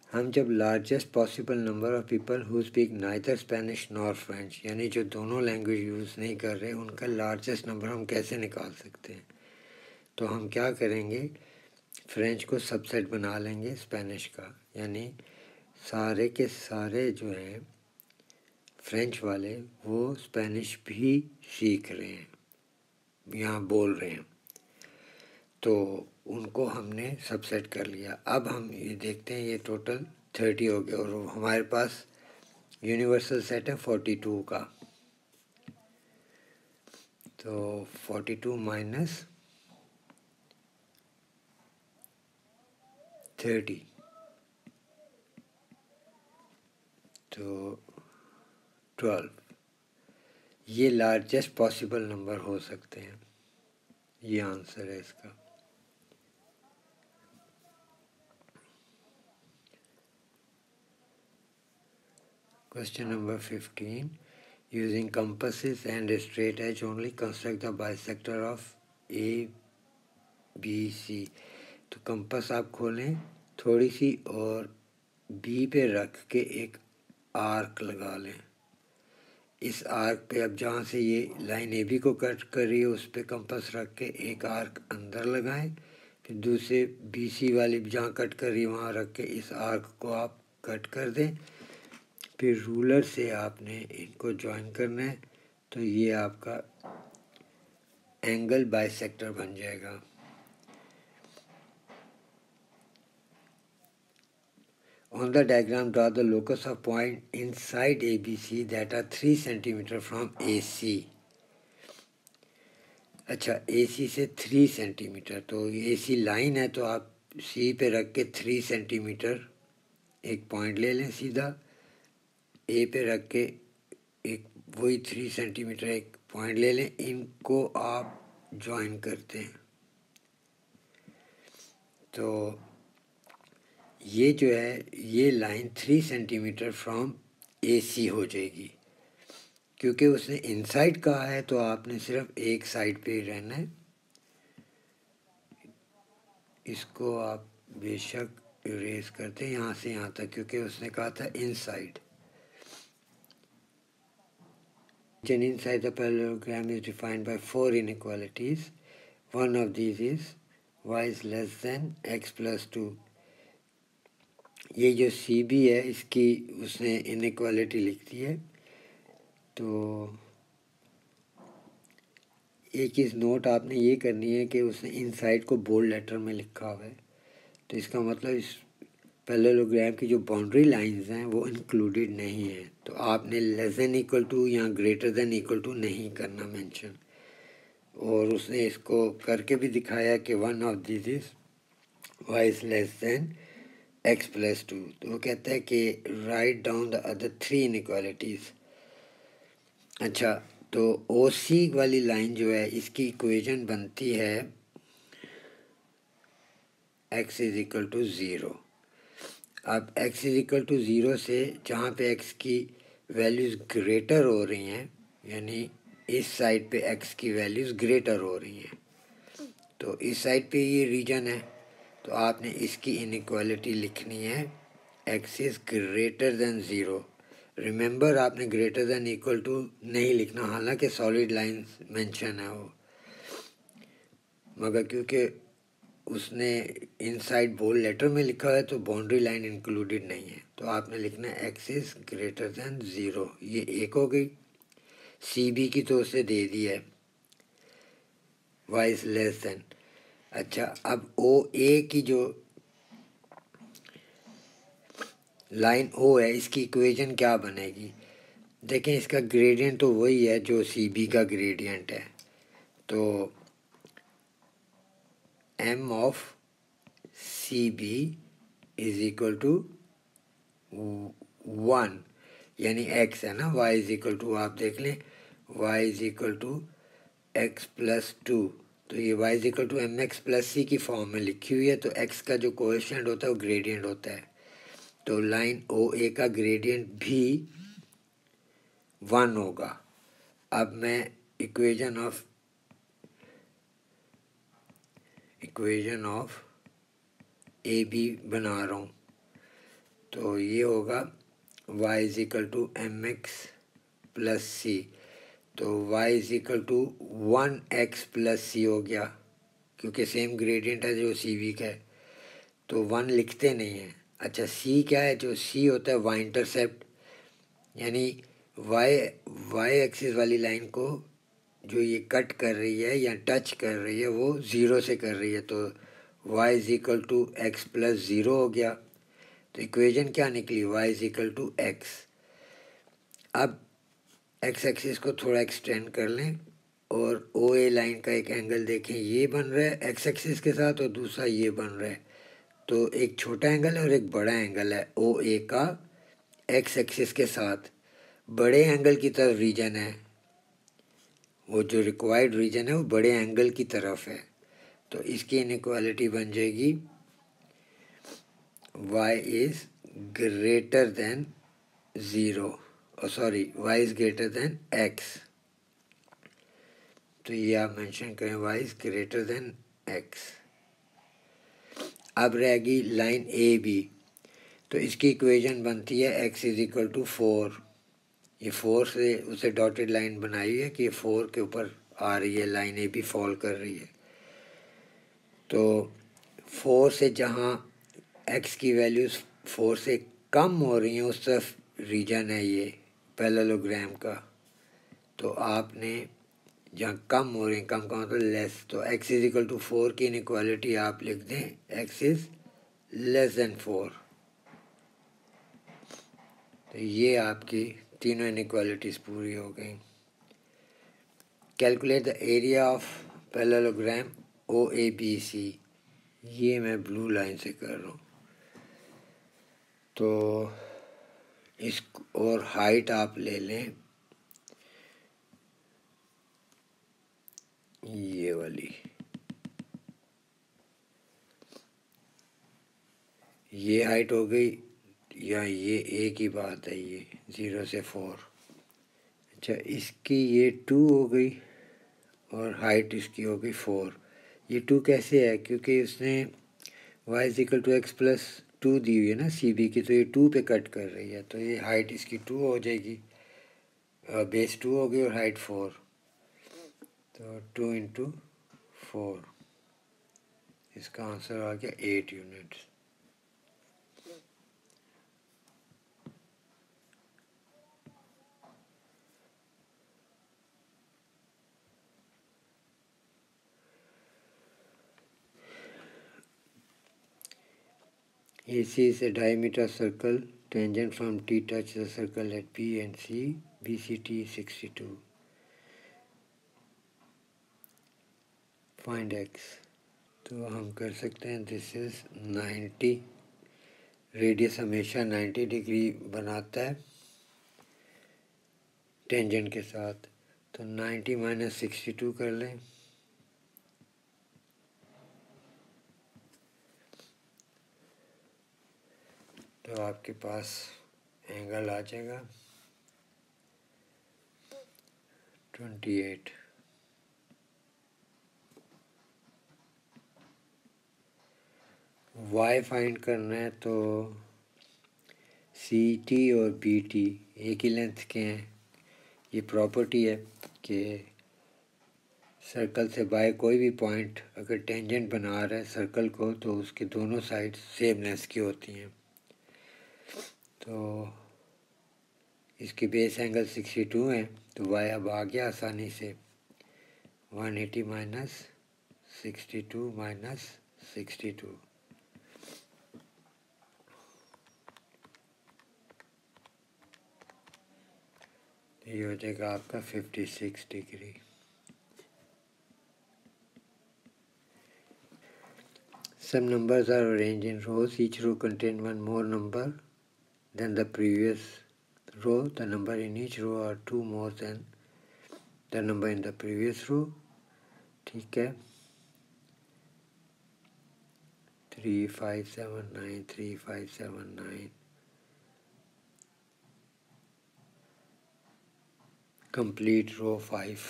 हम जब largest possible number of people who speak neither Spanish nor French, यानी जो दोनों लैंग्वेज यूज़ नहीं कर रहे, उनका लार्जेस्ट नंबर हम कैसे निकाल सकते हैं? तो हम क्या करेंगे, फ्रेंच को सबसेट बना लेंगे स्पेनिश का, यानी सारे के सारे जो हैं फ्रेंच वाले वो स्पेनिश भी सीख रहे हैं, यहाँ बोल रहे हैं, तो उनको हमने सबसेट कर लिया। अब हम ये देखते हैं, ये टोटल 30 हो गया और हमारे पास यूनिवर्सल सेट है 42 का। तो 42 माइनस 30, तो 12, ये लार्जेस्ट पॉसिबल नंबर हो सकते हैं, ये आंसर है इसका। Question number 15. Using compasses and a straight edge only, construct the bisector of A, B, C. तो कंपास आप खोलें थोड़ी सी और B पे रख के एक आर्क लगा लें। इस आर्क पे अब जहाँ से ये लाइन AB को कट कर रही है उस पे कंपास रख के एक आर्क अंदर लगाएं, फिर दूसरे BC वाली जहाँ कट कर रही है वहाँ रख के इस आर्क को आप कट कर दें, फिर रूलर से आपने इनको ज्वाइन करना है, तो ये आपका एंगल बाइसेक्टर बन जाएगा। On the diagram, draw the locus of point inside ABC that are 3 cm from AC. अच्छा, AC से 3 सेंटीमीटर, तो AC लाइन है तो आप C पे रख के 3 सेंटीमीटर एक पॉइंट ले लें सीधा, A पे रख के एक वही 3 सेंटीमीटर एक पॉइंट ले लें, इनको आप ज्वाइन करते हैं। तो ये जो है ये लाइन 3 सेंटीमीटर फ्रॉम AC हो जाएगी, क्योंकि उसने इनसाइड कहा है तो आपने सिर्फ एक साइड पे ही रहना है। इसको आप बेशक इरेज करते हैं यहाँ से यहाँ तक, क्योंकि उसने कहा था inside. Inside the parallelogram is defined by 4 inequalities. One of these is y is less than x plus 2. ये जो CB है इसकी उसने इनइक्वालिटी लिख दी है। तो एक चीज़ नोट आपने ये करनी है कि उसने इनसाइड को बोल्ड लेटर में लिखा हुआ है, तो इसका मतलब इस पैरेललोग्राम की जो बाउंड्री लाइंस हैं वो इंक्लूडेड नहीं है, तो आपने लेस देन इक्वल टू या ग्रेटर देन इक्वल टू नहीं करना मेंशन। और उसने इसको करके भी दिखाया कि one of this is Y is less than X plus 2। तो वो कहता है कि right down the other 3 inequalities. अच्छा, तो OC वाली लाइन जो है इसकी इक्वेशन बनती है x इज इक्वल टू 0। अब x इज इक्वल टू 0 से जहाँ पे x की वैल्यूज़ ग्रेटर हो रही हैं, यानी इस साइड पे x की वैल्यूज़ ग्रेटर हो रही हैं, तो इस साइड पे ये रीजन है, तो आपने इसकी इनइक्वालिटी लिखनी है x is greater than 0। Remember, आपने ग्रेटर देन इक्वल टू नहीं लिखना, हालांकि सॉलिड लाइन मेंशन है वो, मगर क्योंकि उसने इनसाइड बोल्ड लेटर में लिखा है तो बाउंड्री लाइन इंक्लूडेड नहीं है, तो आपने लिखना है एक्स इज ग्रेटर देन 0। ये एक हो गई। CB की तो उसे दे दी है वाई इज लेस देन। अच्छा, अब OA की जो लाइन O है इसकी इक्वेशन क्या बनेगी? देखें, इसका ग्रेडियंट तो वही है जो CB का ग्रेडियंट है, तो m of C B is equal to 1, यानी x है ना, y इज इक्वल टू, आप देख लें, y is equal to x plus 2, तो ये y is equal to m x plus c की फॉर्म में लिखी हुई है। तो x का जो कोएफिशिएंट होता है वो ग्रेडियंट होता है, तो लाइन ओ ए का ग्रेडियंट भी 1 होगा। अब मैं इक्वेशन ऑफ ए बी बना रहा हूँ, तो ये होगा y is equal to m x plus c, तो y is equal to 1x plus c हो गया, क्योंकि सेम ग्रेडियंट है जो सी वी का है, तो 1 लिखते नहीं हैं। अच्छा, c क्या है? जो c होता है y इंटरसेप्ट, यानी y एक्सिस वाली लाइन को जो ये कट कर रही है या टच कर रही है वो 0 से कर रही है, तो y is equal to X plus 0 हो गया। तो इक्वेशन क्या निकली? y is equal to X. अब एक्स एक्सिस को थोड़ा एक्सटेंड कर लें और ओ ए लाइन का एक एंगल देखें, ये बन रहा है एक्स एक्सिस के साथ और दूसरा ये बन रहा है, तो एक छोटा एंगल है और एक बड़ा एंगल है ओ ए का एक्स एक्सिस के साथ। बड़े एंगल की तरफ रीजन है, वो जो रिक्वायर्ड रीजन है वो बड़े एंगल की तरफ है, तो इसकी इनइक्वालिटी बन जाएगी y is greater than 0, sorry y is greater than x, तो ये आप मेंशन करें y is greater than x। अब रहेगी लाइन ए बी, तो इसकी इक्वेशन बनती है x इज इक्वल टू 4, ये 4 से उसे डॉटेड लाइन बनाई है कि ये 4 के ऊपर आ रही है, लाइन ए बी फॉल कर रही है, तो 4 से जहाँ x की वैल्यूज़ 4 से कम हो रही हैं उस तरफ रीजन है ये पैरेललोग्राम का, तो आपने जहाँ कम हो रही हैं, कम का मतलब लेस, तो x इज इक्वल टू 4 की इनइक्वालिटी आप लिख दें x इज लेस देन 4, तो ये आपकी तीनों इनइक्वालिटीज़ पूरी हो गई। Calculate the area of parallelogram O A B C, ये मैं ब्लू लाइन से कर रहा हूँ, तो इस और हाइट आप ले लें ये वाली, ये हाइट हो गई, या ये एक ही बात है, ये 0 से 4। अच्छा, इसकी ये 2 हो गई और हाइट इसकी हो गई 4। ये 2 कैसे है? क्योंकि उसने y is equal to X plus 2 दी हुई है ना सी बी की, तो ये 2 पे कट कर रही है, तो ये हाइट इसकी 2 हो जाएगी, बेस 2 हो गई और हाइट 4, तो 2 इंटू 4, इसका आंसर आ गया 8 units. AC is a diameter circle, tangent from T touch the circle at B and C, BCT 62. Find x, तो हम कर सकते हैं दिस इज 90, रेडियस हमेशा 90 डिग्री बनाता है टेंजेंट के साथ, तो 90 माइनस 62 कर लें, तो आपके पास एंगल आ जाएगा 28। y फाइंड करना है, तो सी टी और बी टी एक ही लेंथ के हैं, ये प्रॉपर्टी है कि सर्कल से बाय कोई भी पॉइंट अगर टेंजेंट बना रहा है सर्कल को, तो उसके दोनों साइड सेम लेंथ की होती हैं, तो इसकी बेस एंगल 62 है, तो y अब आ गया आसानी से 180 माइनस 62 माइनस 62, ये हो जाएगा आपका 56 degree. Some numbers are arranged in rows. Each row contains one more number than the previous row. The number in each row are two more than the number in the previous row. ठीक है, 3579 3579 complete row 5.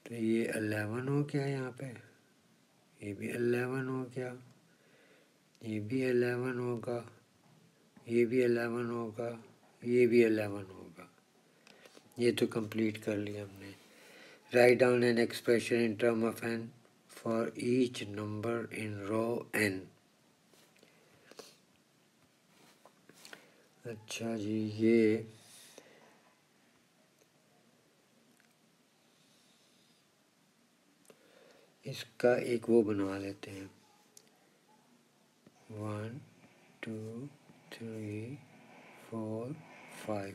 तो ये 11 हो गया, यहाँ पे ये भी 11 हो गया, ये भी 11 होगा, ये भी 11 होगा, ये भी 11 होगा। ये तो कंप्लीट कर लिया हमने। Write down an expression in term of N for each number in row N. अच्छा जी, ये इसका एक वो बनवा लेते हैं, 1 2 3 4 5।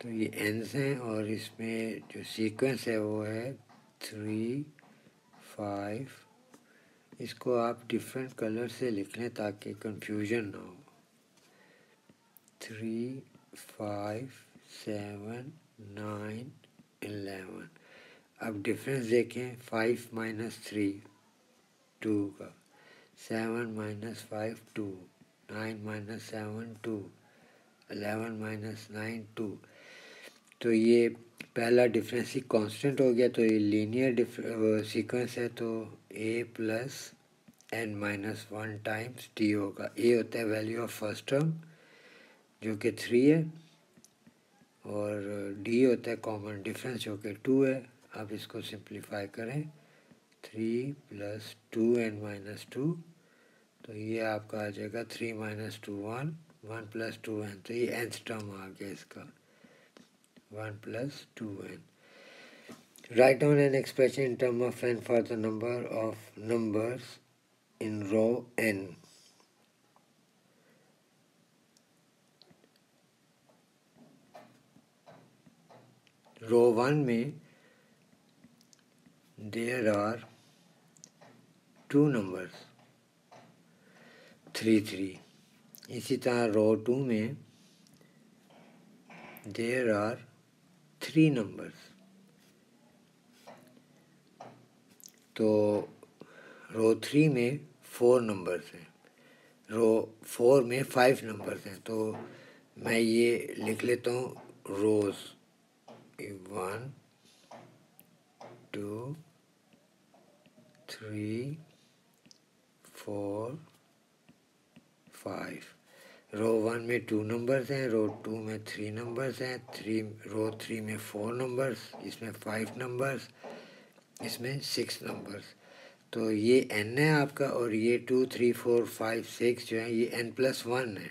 तो ये एंस हैं और इसमें जो सीक्वेंस है वो है 3 5। इसको आप डिफरेंट कलर से लिख लें ताकि कंफ्यूजन ना हो। 3 5 7 9 11। अब डिफरेंस देखें, 5 माइनस 3 2 का, 7 माइनस 5 2, 9 माइनस 7 2, 11 माइनस 9 2। तो ये पहला डिफरेंस ही कांस्टेंट हो गया, तो ये लीनियर सीक्वेंस है, तो a plus n minus 1 times d होगा। a होता है वैल्यू ऑफ फर्स्ट टर्म जो कि 3 है, और d होता है कॉमन डिफरेंस जो कि 2 है। अब इसको सिंप्लीफाई करें, 3 प्लस 2n माइनस 2, तो ये आपका आ जाएगा 3 माइनस 2 1, 1 प्लस 2n, तो ये nth टर्म आ गया इसका, 1 plus 2n. Write down an expression in terms of n for the number of numbers in row n. Row 1 में there are two numbers 3 3। इसी तरह row 2 में there are 3 numbers। तो रो 3 में 4 नंबर्स हैं, रो 4 में 5 नंबर्स हैं। तो मैं ये लिख लेता हूँ, रोज़ 1 2 3 4 5। रो 1 में 2 नंबर्स हैं, रो 2 में 3 नंबर्स हैं, रो 3 में 4 नंबर्स, इसमें 5 नंबर्स, इसमें 6 नंबर्स। तो ये n है आपका, और ये 2 3 4 5 6 जो है ये n+1 है।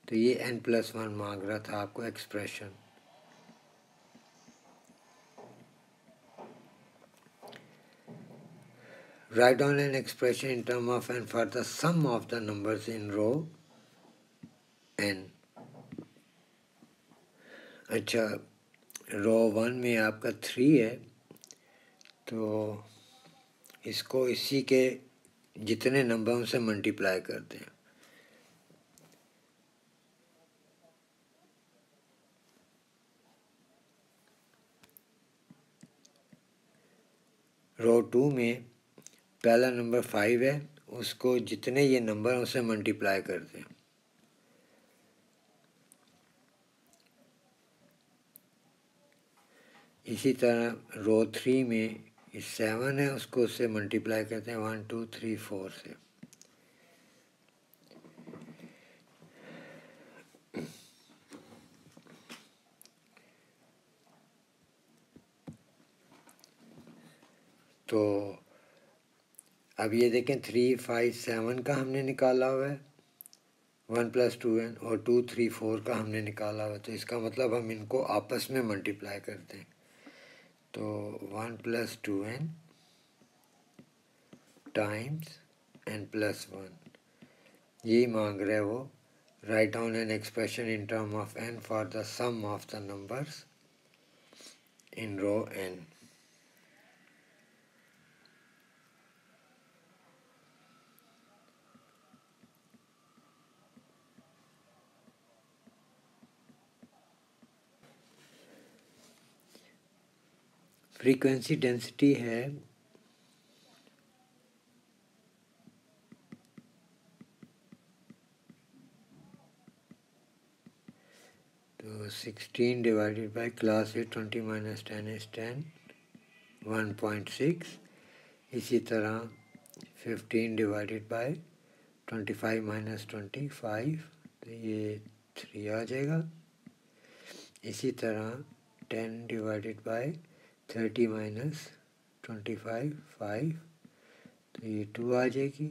तो ये n+1 मांग रहा था आपको expression. Write down an expression in terms of n for the sum of the numbers in row n. अच्छा, रो 1 में आपका 3 है, तो इसको इसी के जितने नंबरों से मल्टीप्लाई करते हैं। रो 2 में पहला नंबर 5 है, उसको जितने ये नंबर हैं उसे मल्टीप्लाई करते हैं। इसी तरह रो 3 में 7 है, उसको उससे मल्टीप्लाई करते हैं 1 2 3 4 से। तो अब ये देखें, 3 5 7 का हमने निकाला हुआ है 1 + 2n, और 2 3 4 का हमने निकाला हुआ है। तो इसका मतलब हम इनको आपस में मल्टीप्लाई करते हैं। तो 1 + 2n टाइम्स n+1, यही मांग रहा है वो write down an expression in terms of n for the sum of the numbers in row n. Frequency density है तो 16 डिवाइडेड बाय क्लास है 20 माइनस 10 इज 10 1.6. इसी तरह 15 डिवाइडेड बाय 25 माइनस 25 तो ये 3 आ जाएगा. इसी तरह 10 डिवाइडेड बाय 30 माइनस 25 5 तो ये 2 आ जाएगी.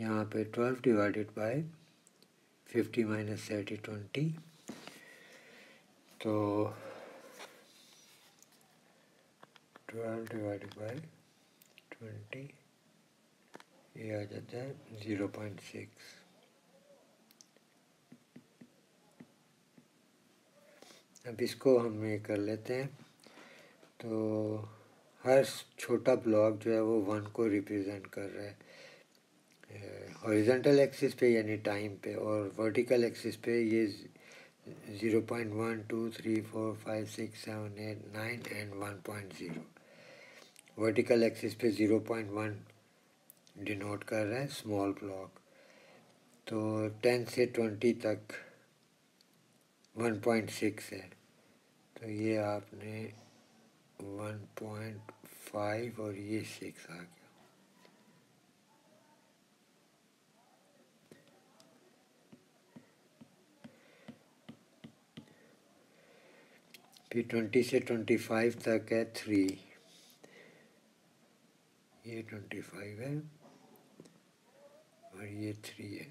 यहाँ पे 12 डिवाइडेड बाय 50 माइनस 30 20 तो 12 डिवाइडेड बाय 20 ये आ जाता है 0.6. अब इसको हम ये कर लेते हैं. तो हर छोटा ब्लॉक जो है वो 1 को रिप्रेजेंट कर रहा है हॉरिजॉन्टल एक्सिस पे यानी टाइम पे, और वर्टिकल एक्सिस पे ये 0.1 2 3 4 5 6 7 8 9 एंड 1.0. वर्टिकल एक्सिस पे 0.1 डिनोट कर रहा है स्मॉल ब्लॉक. तो 10 से 20 तक 1.6 है. तो ये आपने 1.5 और ये 6 आ गया. फिर 20 से 25 तक है 3. ये 25 है और ये 3 है.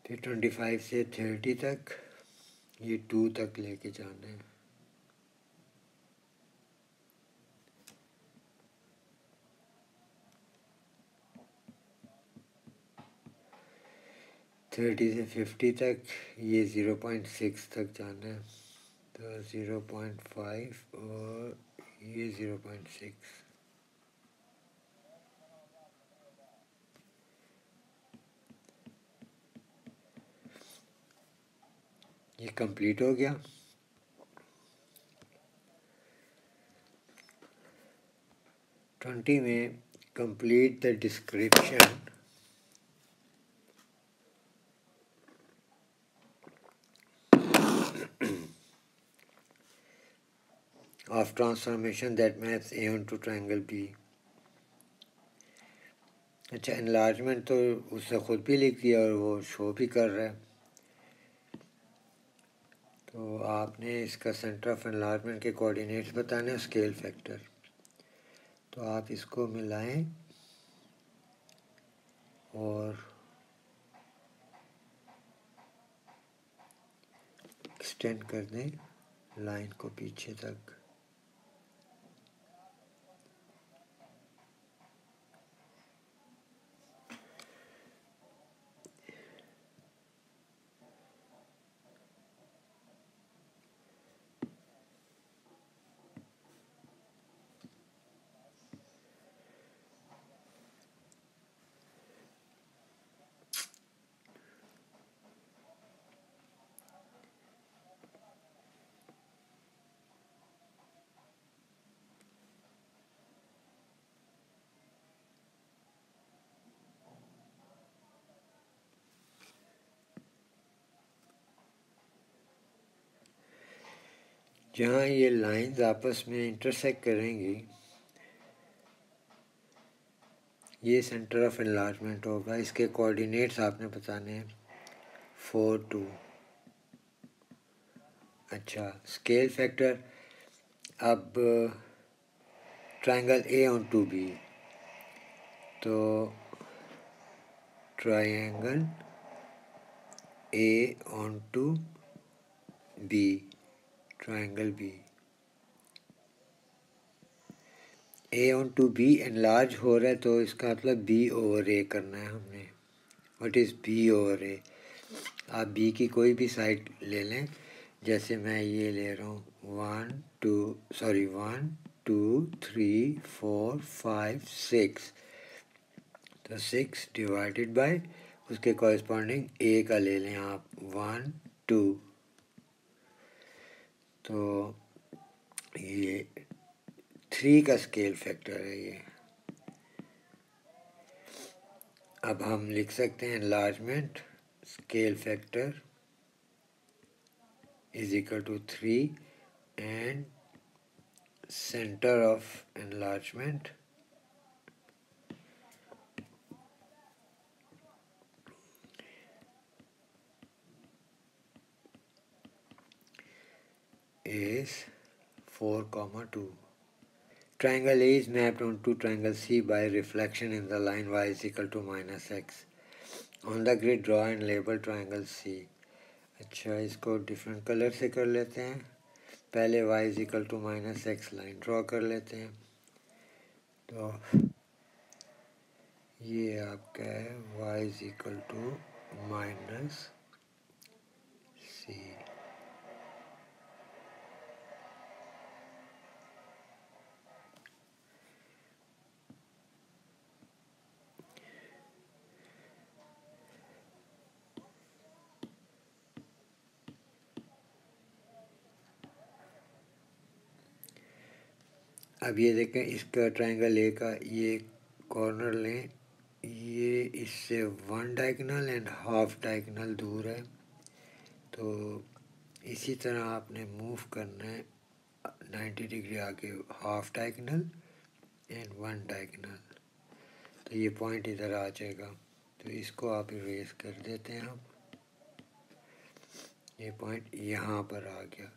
फिर 25 से 30 तक ये 2 तक लेके जाना है. थर्टी से 50 तक ये 0.6 तक जाना है. तो 0.5 और ये 0.6. ये कंप्लीट हो गया. ट्वेंटी में complete the description of transformation that maps A onto triangle B. अच्छा, एनलार्जमेंट तो उसने ख़ुद भी लिख दिया और वो शो भी कर रहा है. तो आपने इसका सेंटर ऑफ एनलार्जमेंट के कोऑर्डिनेट्स बताने, स्केल फैक्टर. तो आप इसको मिलाएं और एक्सटेंड कर दें लाइन को पीछे तक. जहाँ ये लाइंस आपस में इंटरसेक्ट करेंगी ये सेंटर ऑफ एनलार्जमेंट होगा. इसके कोऑर्डिनेट्स आपने बताने हैं 4 2. अच्छा, स्केल फैक्टर. अब triangle A onto B, तो triangle A onto B triangle B, A onto B enlarge हो रहा है तो इसका मतलब बी ओवर ए करना है हमने। व्हाट इज़ बी ओवर ए? आप बी की कोई भी साइड ले लें, जैसे मैं ये ले रहा हूँ 1 2 3 4 5 6, तो 6 डिवाइडेड बाय उसके कॉरस्पॉन्डिंग ए का ले लें आप 1 2, तो ये 3 का स्केल फैक्टर है ये। अब हम लिख सकते हैं enlargement scale factor is equal to 3 and center of enlargement is 4, 2. Triangle A is mapped onto triangle C by reflection in the line y is equal to minus x. On the grid draw and label triangle C. अच्छा, इसको different colour से कर लेते हैं। पहले y is equal to minus x line draw कर लेते हैं। तो ये आपका है y is equal to minus c. अब ये देखें, इसका ट्राइंगल ए का ये कॉर्नर लें, ये इससे 1 डायगोनल एंड हाफ डायगोनल दूर है, तो इसी तरह आपने मूव करना है 90 डिग्री आगे हाफ डायगोनल एंड 1 डायगोनल, तो ये पॉइंट इधर आ जाएगा। तो इसको आप इरेज कर देते हैं हम, ये पॉइंट यहाँ पर आ गया।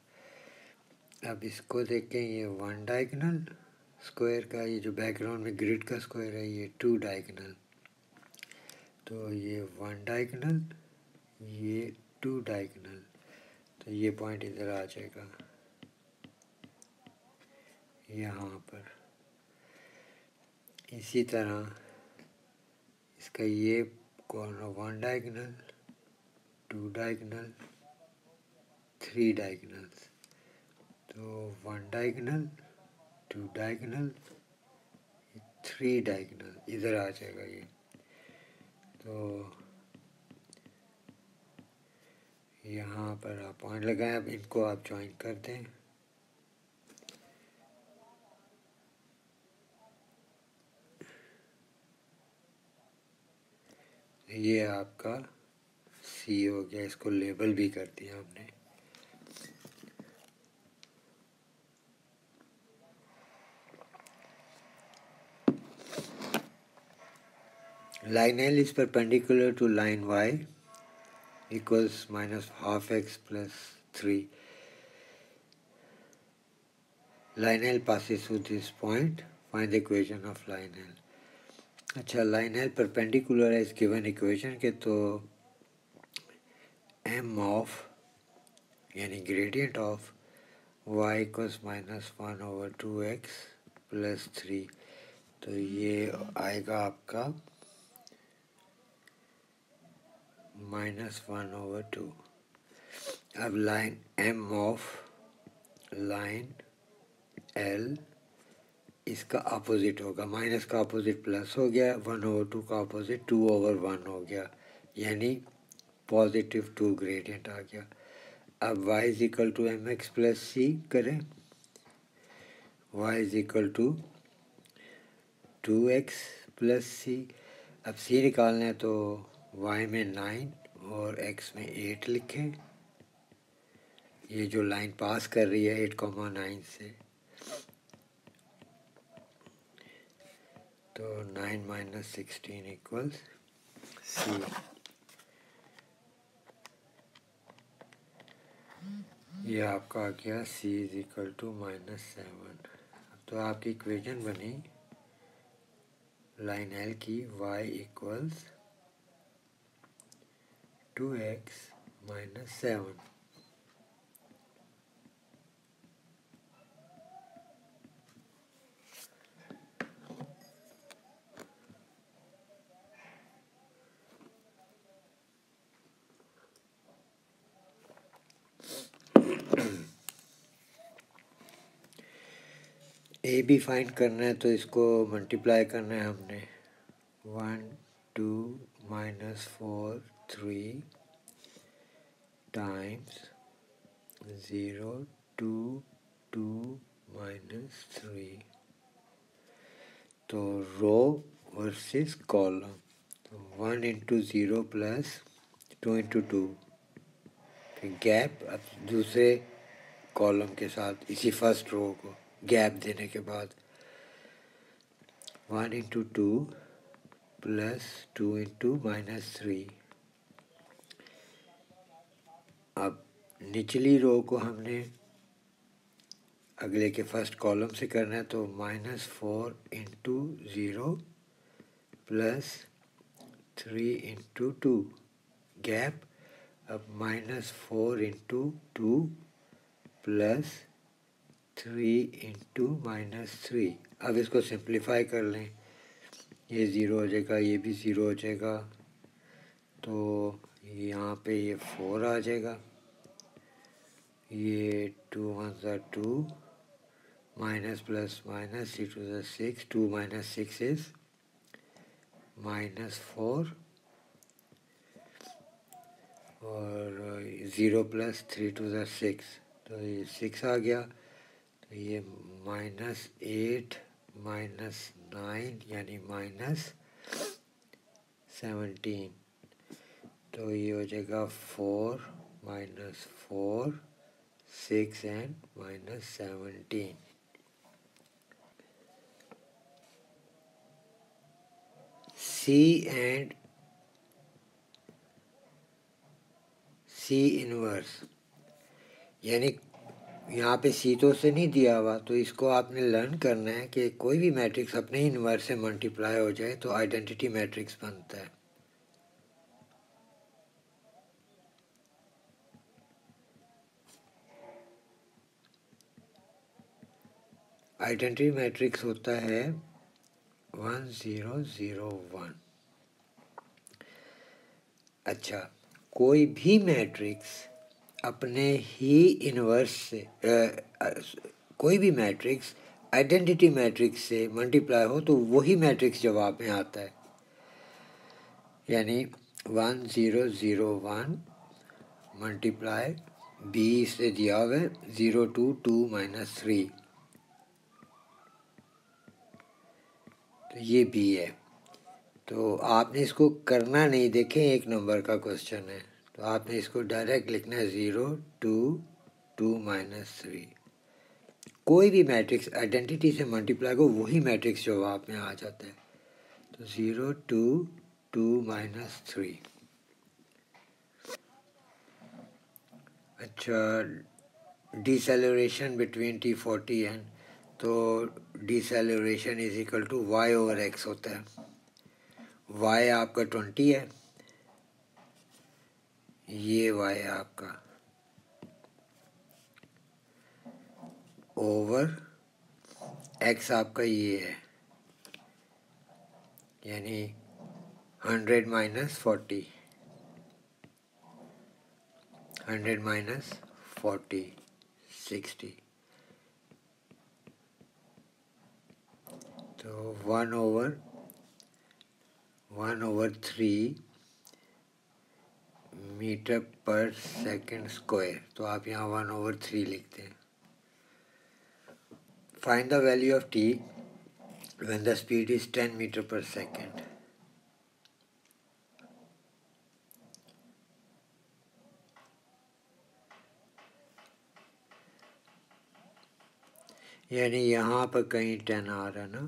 अब इसको देखें, ये 1 डायगोनल स्क्वायर का, ये जो बैकग्राउंड में ग्रिड का स्क्वायर है ये 2 डायगोनल, तो ये 1 डायगोनल ये 2 डायगोनल, तो ये पॉइंट इधर आ जाएगा यहाँ पर। इसी तरह इसका ये कॉर्नर 1 डायगोनल 2 डायगोनल 3 डायगोनल्स, तो 1 डायगोनल 2 डायगोनल 3 डायगोनल इधर आ जाएगा ये। तो यहाँ पर आप पॉइंट लगाएं, अब इनको आप ज्वाइन कर दें। ये आपका सी हो गया, इसको लेबल भी कर दिया हमने। Line L is perpendicular to line y equals minus half x plus 3. Line L passes through this point. Find the equation of line L. अच्छा, line L perpendicular है इस given equation के, तो m of यानी gradient of y equals minus 1 over 2x plus 3, तो ये आएगा आपका -1/2। अब line m of line L इसका अपोजिट होगा, माइनस का अपोजिट प्लस हो गया, 1/2 का अपोजिट 2/1 हो गया, यानी पॉजिटिव 2 ग्रेडियंट आ गया। अब y is equal to m x plus c करें, y is equal to 2x plus c. अब c निकालना है तो y में 9 और x में 8 लिखें, ये जो लाइन पास कर रही है 8,9 से, तो 9 - 16 इक्वल्स सी। ये आपका आ गया c इज इक्वल टू -7। तो आपकी इक्वेशन बनी लाइन L की y इक्वल्स 2x - 7। ए भी फाइंड करना है तो इसको मल्टीप्लाई करना है हमने 1 2 -4 3 टाइम्स 0 2 2 -3 तो रो वर्सेस कॉलम तो 1 इंटू 0 प्लस 2 इंटू 2 फिर गैप अब दूसरे कॉलम के साथ इसी फर्स्ट रो को गैप देने के बाद 1 इंटू 2 प्लस 2 इंटू -3 अब निचली रो को हमने अगले के फर्स्ट कॉलम से करना है तो -4 इंटू 0 प्लस 3 इंटू 2 गैप अब -4 इंटू 2 प्लस 3 इंटू -3 अब इसको सिंप्लीफाई कर लें ये ज़ीरो हो जाएगा ये भी ज़ीरो हो जाएगा तो यहाँ पे ये 4 आ जाएगा ये 2 1 are 2 minus plus minus 3 to the 6 2 minus 6 is -4 और 0 प्लस 3 to the 6 तो ये 6 आ गया तो ये -8 -9 यानी -17 तो ये हो जाएगा 4 -4 6 and -17 C and C inverse यानी यहाँ पे C तो से नहीं दिया हुआ तो इसको आपने लर्न करना है कि कोई भी मैट्रिक्स अपने इनवर्स से मल्टीप्लाई हो जाए तो आइडेंटिटी मैट्रिक्स बनता है आइडेंटिटी मैट्रिक्स होता है 1 0 0 1 अच्छा कोई भी मैट्रिक्स अपने ही इनवर्स से कोई भी मैट्रिक्स आइडेंटिटी मैट्रिक्स से मल्टीप्लाई हो तो वही मैट्रिक्स जवाब में आता है यानी 1 0 0 1 मल्टीप्लाई बी से दिया हुआ है 0 2 2 -3 तो ये बी है तो आपने इसको करना नहीं देखें एक नंबर का क्वेश्चन है तो आपने इसको डायरेक्ट लिखना है 0 2 2 -3 कोई भी मैट्रिक्स आइडेंटिटी से मल्टीप्लाई को वही मैट्रिक्स जवाब में आ जाता है तो 0 2 2 -3 अच्छा डिसेलरेशन बिटवीन T40 एंड तो deceleration is equal to y/x होता है y आपका 20 है ये y है आपका ओवर x आपका ये है यानी 100 -40 100 -40 60 तो 1/3 मीटर पर सेकंड स्क्वायर तो आप यहाँ 1/3 लिखते हैं find the value of t when the speed is 10 meter पर सेकंड यानी यहाँ पर कहीं 10 आ रहा है ना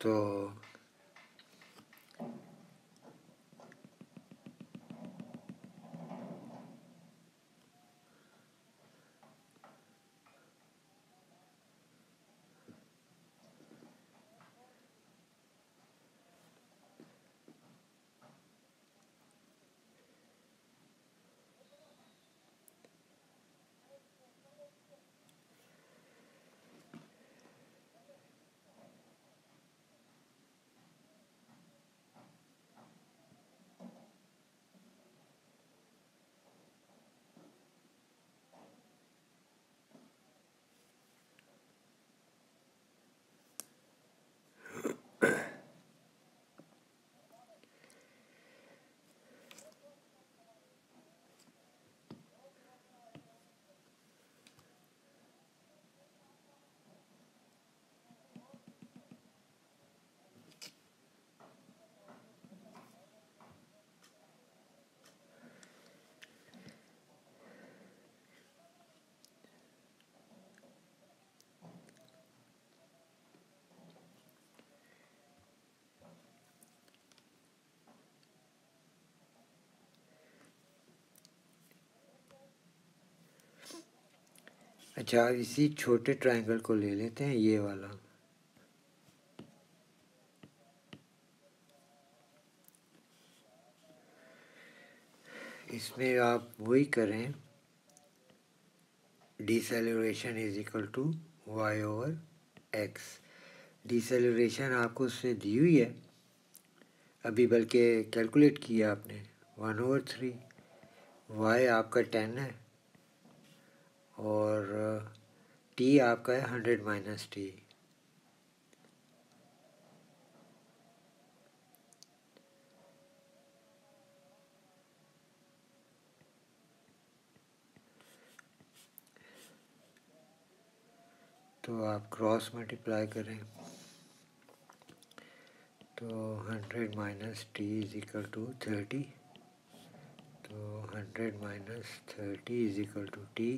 तो अच्छा, इसी छोटे ट्रायंगल को ले लेते हैं, ये वाला। इसमें आप वही करें, deceleration is equal to Y over X. Deceleration आपको उससे दी हुई है अभी, बल्कि कैलकुलेट किया आपने, 1/3। वाई आपका 10 है और टी आपका है 100 माइनस टी। तो आप क्रॉस मल्टीप्लाई करें तो 100 minus T is equal to 30। तो 100 minus 30 is equal to T.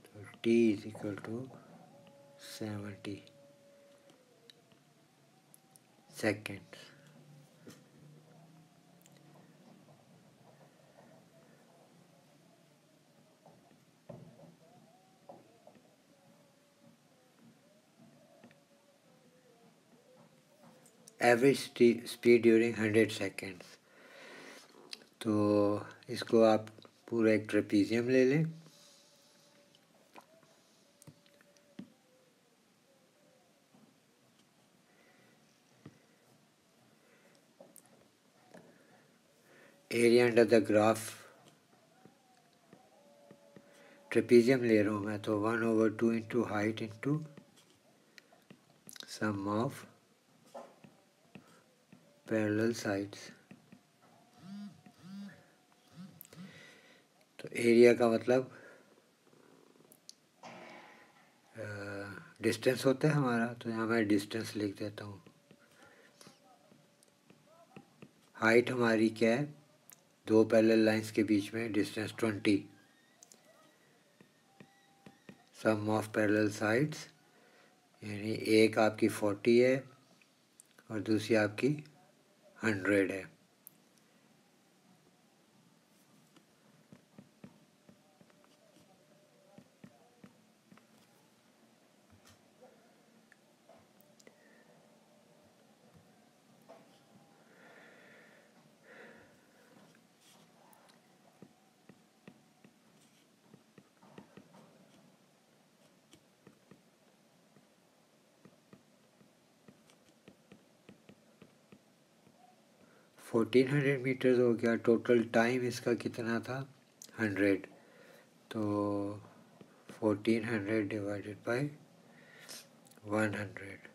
तो T is equal to 70 seconds. Average speed during 100 seconds. तो इसको आप पूरा एक ट्रेपीजियम ले लें। Area under the graph, trapezium ले रहा हूँ मैं, तो 1/2 into height into sum of parallel sides. तो एरिया का मतलब डिस्टेंस होता है हमारा, तो यहाँ मैं डिस्टेंस लिख देता हूँ। हाइट हमारी क्या है, दो पैरेलल लाइंस के बीच में distance 20। Sum of parallel sides, यानी एक आपकी 40 है और दूसरी आपकी 100 है। फोर्टीन 100 मीटर्स हो गया। टोटल टाइम इसका कितना था, 100। तो 1400 डिवाइडेड बाई 100,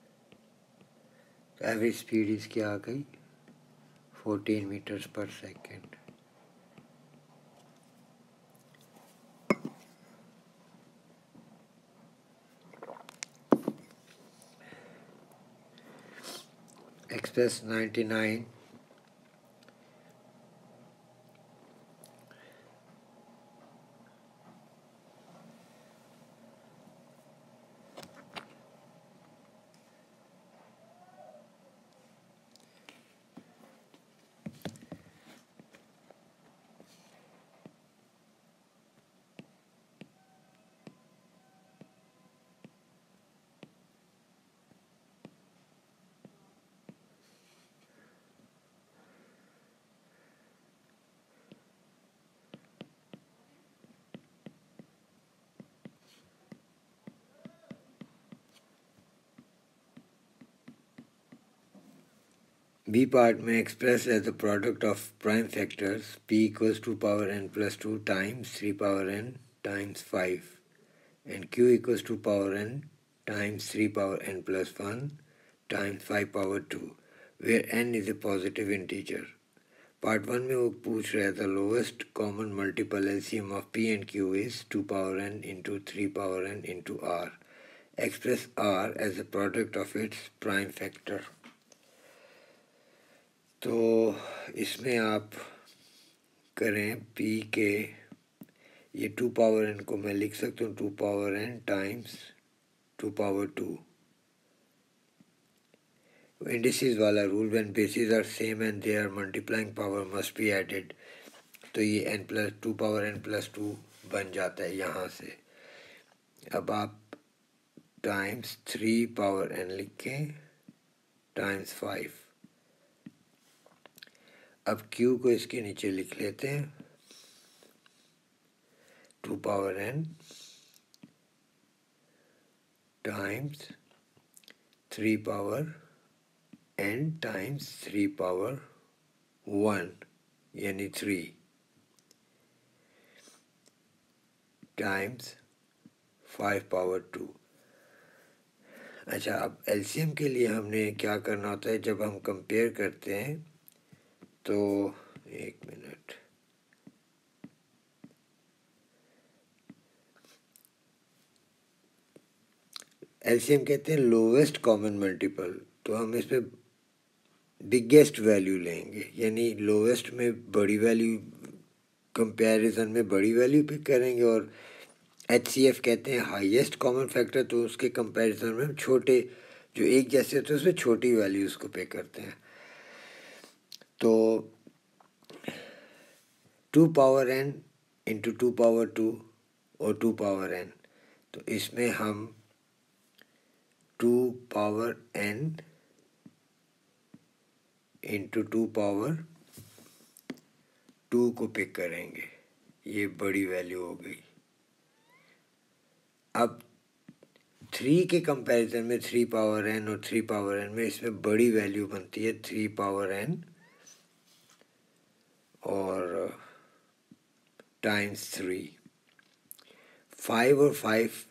तो एवरेज स्पीड इसकी आ गई 14 मीटर्स पर सेकेंड। एक्सप्रेस 99 बी पार्ट में express as the product of prime factors p equals two power n plus 2 times 3 power n times 5 and q equals two power n times 3 power n plus 1 times 5 power 2 where n is a positive integer. Part 1 में वो पूछ रहा है the lowest common multiple LCM of p and q is 2 power n into 3 power n into r। Express r as a product of its prime factor. तो इसमें आप करें p के, ये 2 पावर n को मैं लिख सकता हूँ 2 power n times 2 power 2। Indices वाला rule, when bases are same and they're multiplying power must be added, तो ये n plus 2 power n plus 2 बन जाता है यहाँ से। अब आप टाइम्स 3 पावर n लिखें टाइम्स 5। अब q को इसके नीचे लिख लेते हैं 2 power n times 3 power n times 3 power 1 यानी 3 टाइम्स 5 पावर 2। अच्छा, अब एलसीएम के लिए हमने क्या करना होता है, जब हम कंपेयर करते हैं तो एक मिनट, एलसीएम कहते हैं लोवेस्ट कॉमन मल्टीपल। तो हम इसमें बिगेस्ट वैल्यू लेंगे, यानी लोवेस्ट में बड़ी वैल्यू, कंपैरिजन में बड़ी वैल्यू पिक करेंगे, और HCF कहते हैं हाईएस्ट कॉमन फैक्टर, तो उसके कंपैरिजन में हम छोटे जो एक जैसे होते हैं उसमें छोटी वैल्यूज़ को पे करते हैं। तो 2 पावर n इंटू 2 पावर 2 और 2 पावर n, तो इसमें हम 2 पावर n इंटू 2 पावर 2 को पिक करेंगे, ये बड़ी वैल्यू हो गई। अब 3 के कंपैरिजन में 3 पावर n और 3 पावर n में इसमें बड़ी वैल्यू बनती है 3 पावर n और टाइम्स 3। 5 और 5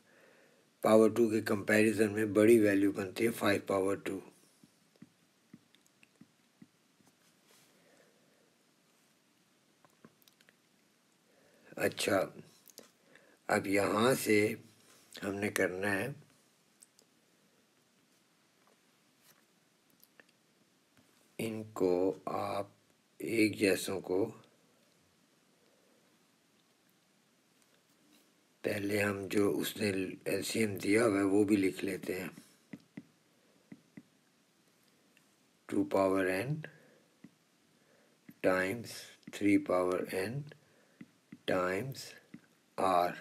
पावर 2 के कंपैरिजन में बड़ी वैल्यू बनती है 5 पावर 2। अच्छा, अब यहाँ से हमने करना है इनको आप एक जैसों को पहले हम जो उसने एलसीएम दिया हुआ है वो भी लिख लेते हैं। 2 power n times 3 power n times r।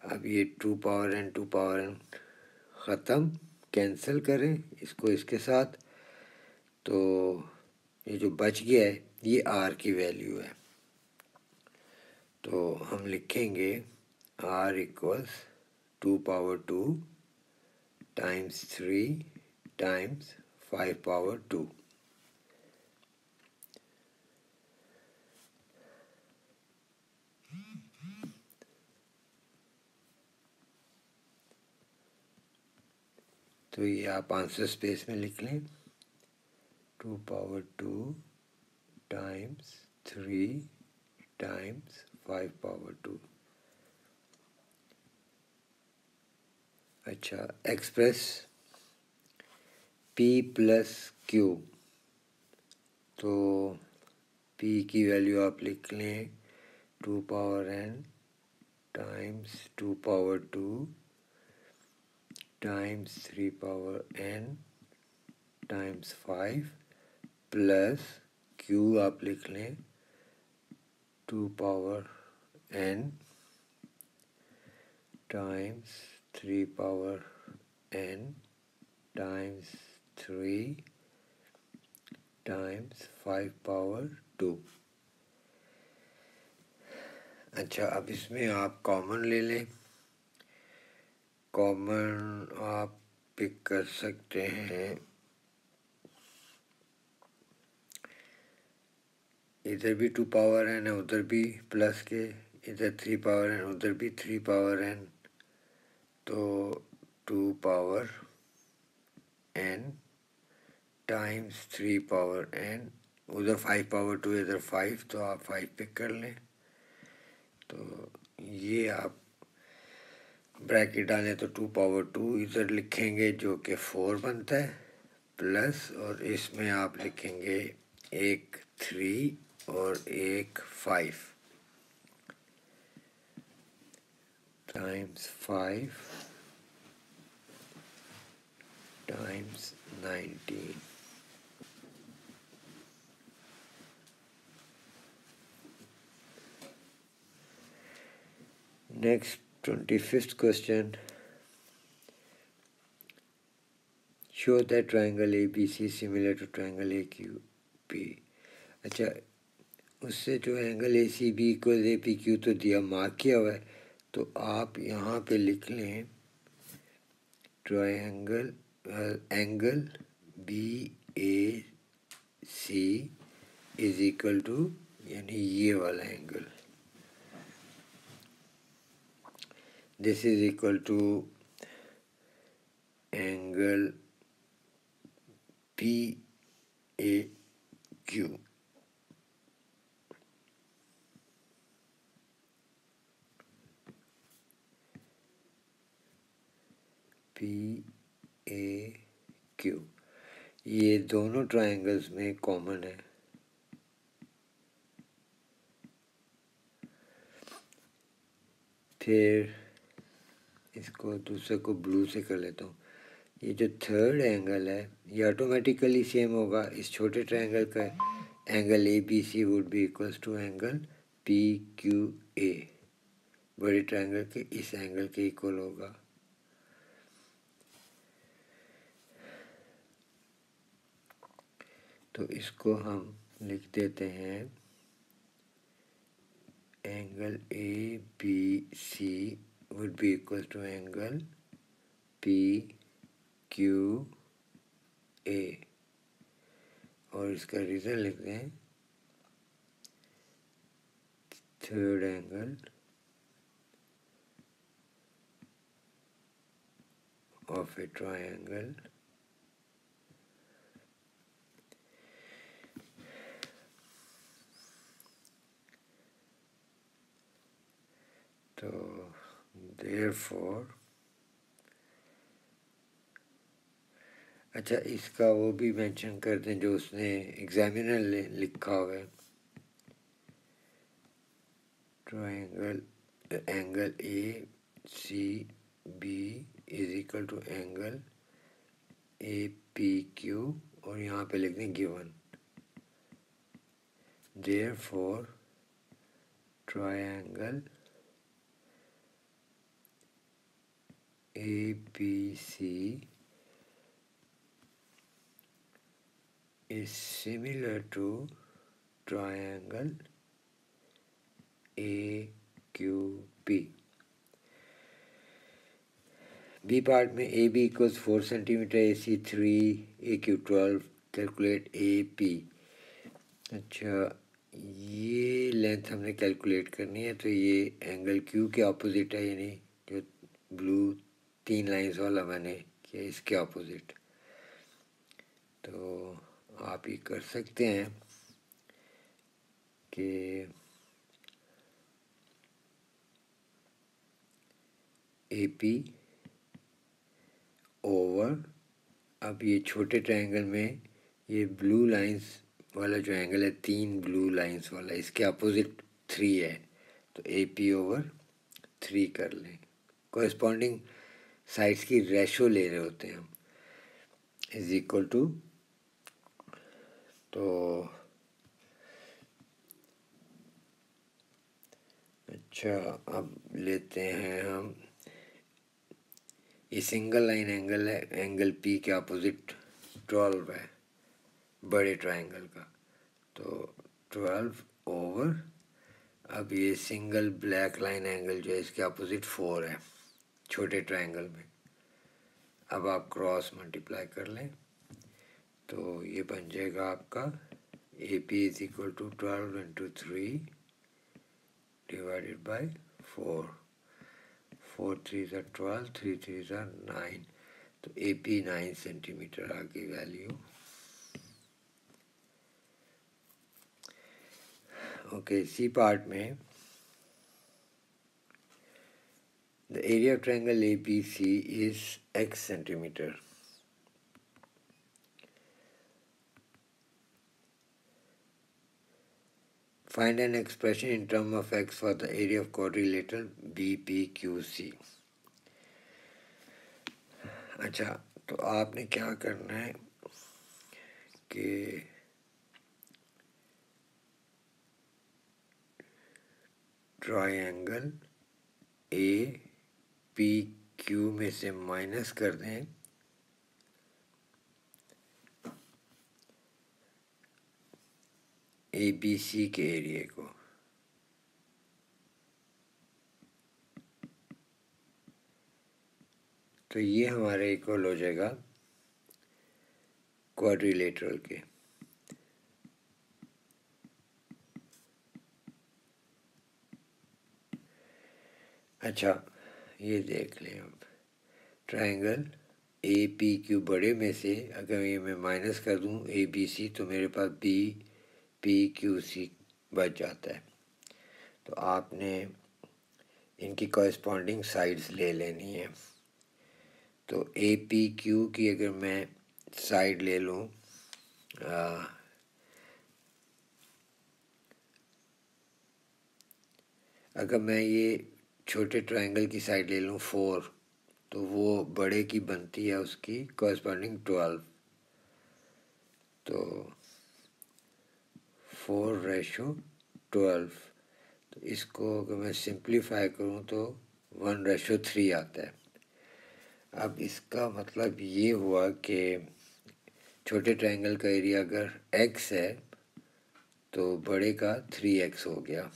अब ये 2 पावर n ख़त्म, कैंसिल करें इसको इसके साथ, तो ये जो बच गया है ये r की वैल्यू है। तो हम लिखेंगे r equals 2 power 2 times 3 times 5 power 2। तो ये आप आंसर स्पेस में लिख लें 2 पावर 2 टाइम्स 3 टाइम्स 5 पावर 2। अच्छा, एक्सप्रेस p प्लस q, तो p की वैल्यू आप लिख लें 2 power n times 2 power 2 times 3 power n times 5 plus q आप लिख लें 2 power n times 3 power n times 3 times 5 power 2। अच्छा, अब इसमें आप कॉमन ले लें, कॉमन आप पिक कर सकते हैं, इधर भी 2 पावर n है, उधर भी प्लस के, इधर 3 पावर n, उधर भी 3 पावर n, तो 2 power n times 3 power n, उधर 5 पावर 2, इधर 5, तो आप 5 पिक कर लें। तो ये आप ब्रैकेट डालें तो 2 पावर 2 इधर लिखेंगे जो कि 4 बनता है, प्लस और इसमें आप लिखेंगे एक 3 और एक 5 times 5 times 19। Next 25th question. Show that triangle ABC is similar to triangle AQP. अच्छा, उससे जो एंगल ACB इक्वल APQ तो दिया, मार्क किया हुआ है, तो आप यहाँ पे लिख लें triangle angle BAC is equal to, यानी ये वाला angle, this is equal to angle PAQ. PAQ ये दोनों ट्रायंगल्स में कॉमन है। फिर इसको दूसरे को ब्लू से कर लेता हूँ। ये जो थर्ड एंगल है ये ऑटोमेटिकली सेम होगा, इस छोटे ट्रायंगल का angle ABC would be equals to angle PQA, बड़े ट्रायंगल के इस एंगल के इक्वल होगा। तो इसको हम लिख देते हैं angle ABC would be equal to angle PQA, और इसका रीज़न लिख दें third angle of a triangle तो therefore, अच्छा इसका वो भी मेंशन कर दें जो उसने एग्जामिनर लिखा हुआ है, triangle angle ACB is equal to angle APQ, और यहाँ पे लिख दें given, therefore triangle ABC is similar to triangle AQP. B part में AB equals 4 centimeter, AC 3, AQ 12, calculate AP। अच्छा, ये लेंथ हमने कैलकुलेट करनी है, तो ये एंगल Q के ऑपोजिट है, यानी जो ब्लू 3 लाइंस वाला मैंने किया इसके ऑपोजिट। तो आप ये कर सकते हैं कि AP ओवर, अब ये छोटे ट्रायंगल में ये ब्लू लाइंस वाला जो एंगल है, 3 ब्लू लाइंस वाला, इसके अपोजिट 3 है, तो AP ओवर 3 कर लें। कॉरेस्पॉन्डिंग साइड्स की रेशो ले रहे होते हैं हम, इज इक्वल टू, तो अच्छा अब लेते हैं हम, ये सिंगल लाइन एंगल है, एंगल P के अपोजिट 12 है बड़े ट्रायंगल का, तो 12 ओवर, अब ये सिंगल ब्लैक लाइन एंगल जो है इसके अपोजिट 4 है छोटे ट्रायंगल में। अब आप क्रॉस मल्टीप्लाई कर लें तो ये बन जाएगा आपका AP is equal to 12 into 3 divided by 4, 4 3 ज़ा 12, 3 3 ज़ा 9, तो AP 9 सेंटीमीटर आ गई वैल्यू। ओके, सी पार्ट में the area of triangle ABC is x centimeter. Find an expression in terms of x for the area of quadrilateral BPQC. अच्छा, तो आपने क्या करना है कि ट्रायंगल ABCD पी क्यू में से माइनस कर दें ए बी सी के एरिया को, तो ये हमारे इक्वल हो जाएगा क्वाड्रिलेटरल के। अच्छा, ये देख लें अब ट्रायंगल ए पी क्यू बड़े में से अगर ये मैं माइनस कर दूं ए बी सी, तो मेरे पास बी पी क्यू सी बच जाता है। तो आपने इनकी कॉरेस्पॉन्डिंग साइड्स ले लेनी है। तो ए पी क्यू की अगर मैं साइड ले लूँ, अगर मैं ये छोटे ट्रायंगल की साइड ले लूँ 4, तो वो बड़े की बनती है उसकी कॉरेस्पॉन्डिंग 12। तो 4:12, तो इसको अगर मैं सिंप्लीफाई करूँ तो 1:3 आता है। अब इसका मतलब ये हुआ कि छोटे ट्रायंगल का एरिया अगर x है तो बड़े का 3x हो गया।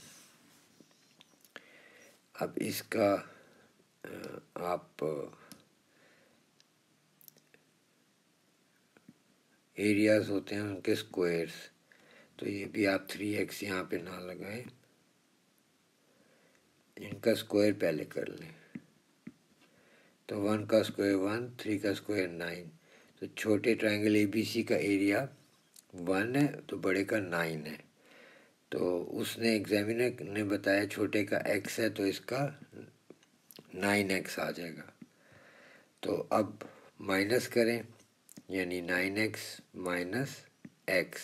अब इसका आप एरियाज होते हैं उनके स्क्वायर्स, तो ये भी आप 3x यहाँ पे ना लगाएं, इनका स्क्वायर पहले कर लें। तो 1 का स्क्वायर 1, 3 का स्क्वायर 9। तो छोटे ट्रायंगल ए बी सी का एरिया 1 है तो बड़े का 9 है। तो उसने एग्जामिनर ने बताया छोटे का x है तो इसका 9x आ जाएगा। तो अब माइनस करें, यानी 9x माइनस x,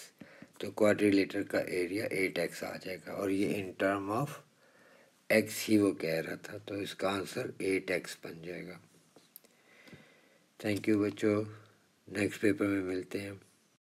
तो क्वाड्रिलेटर का एरिया 8x आ जाएगा। और ये इन टर्म ऑफ x ही वो कह रहा था, तो इसका आंसर 8x बन जाएगा। थैंक यू बच्चों, नेक्स्ट पेपर में मिलते हैं।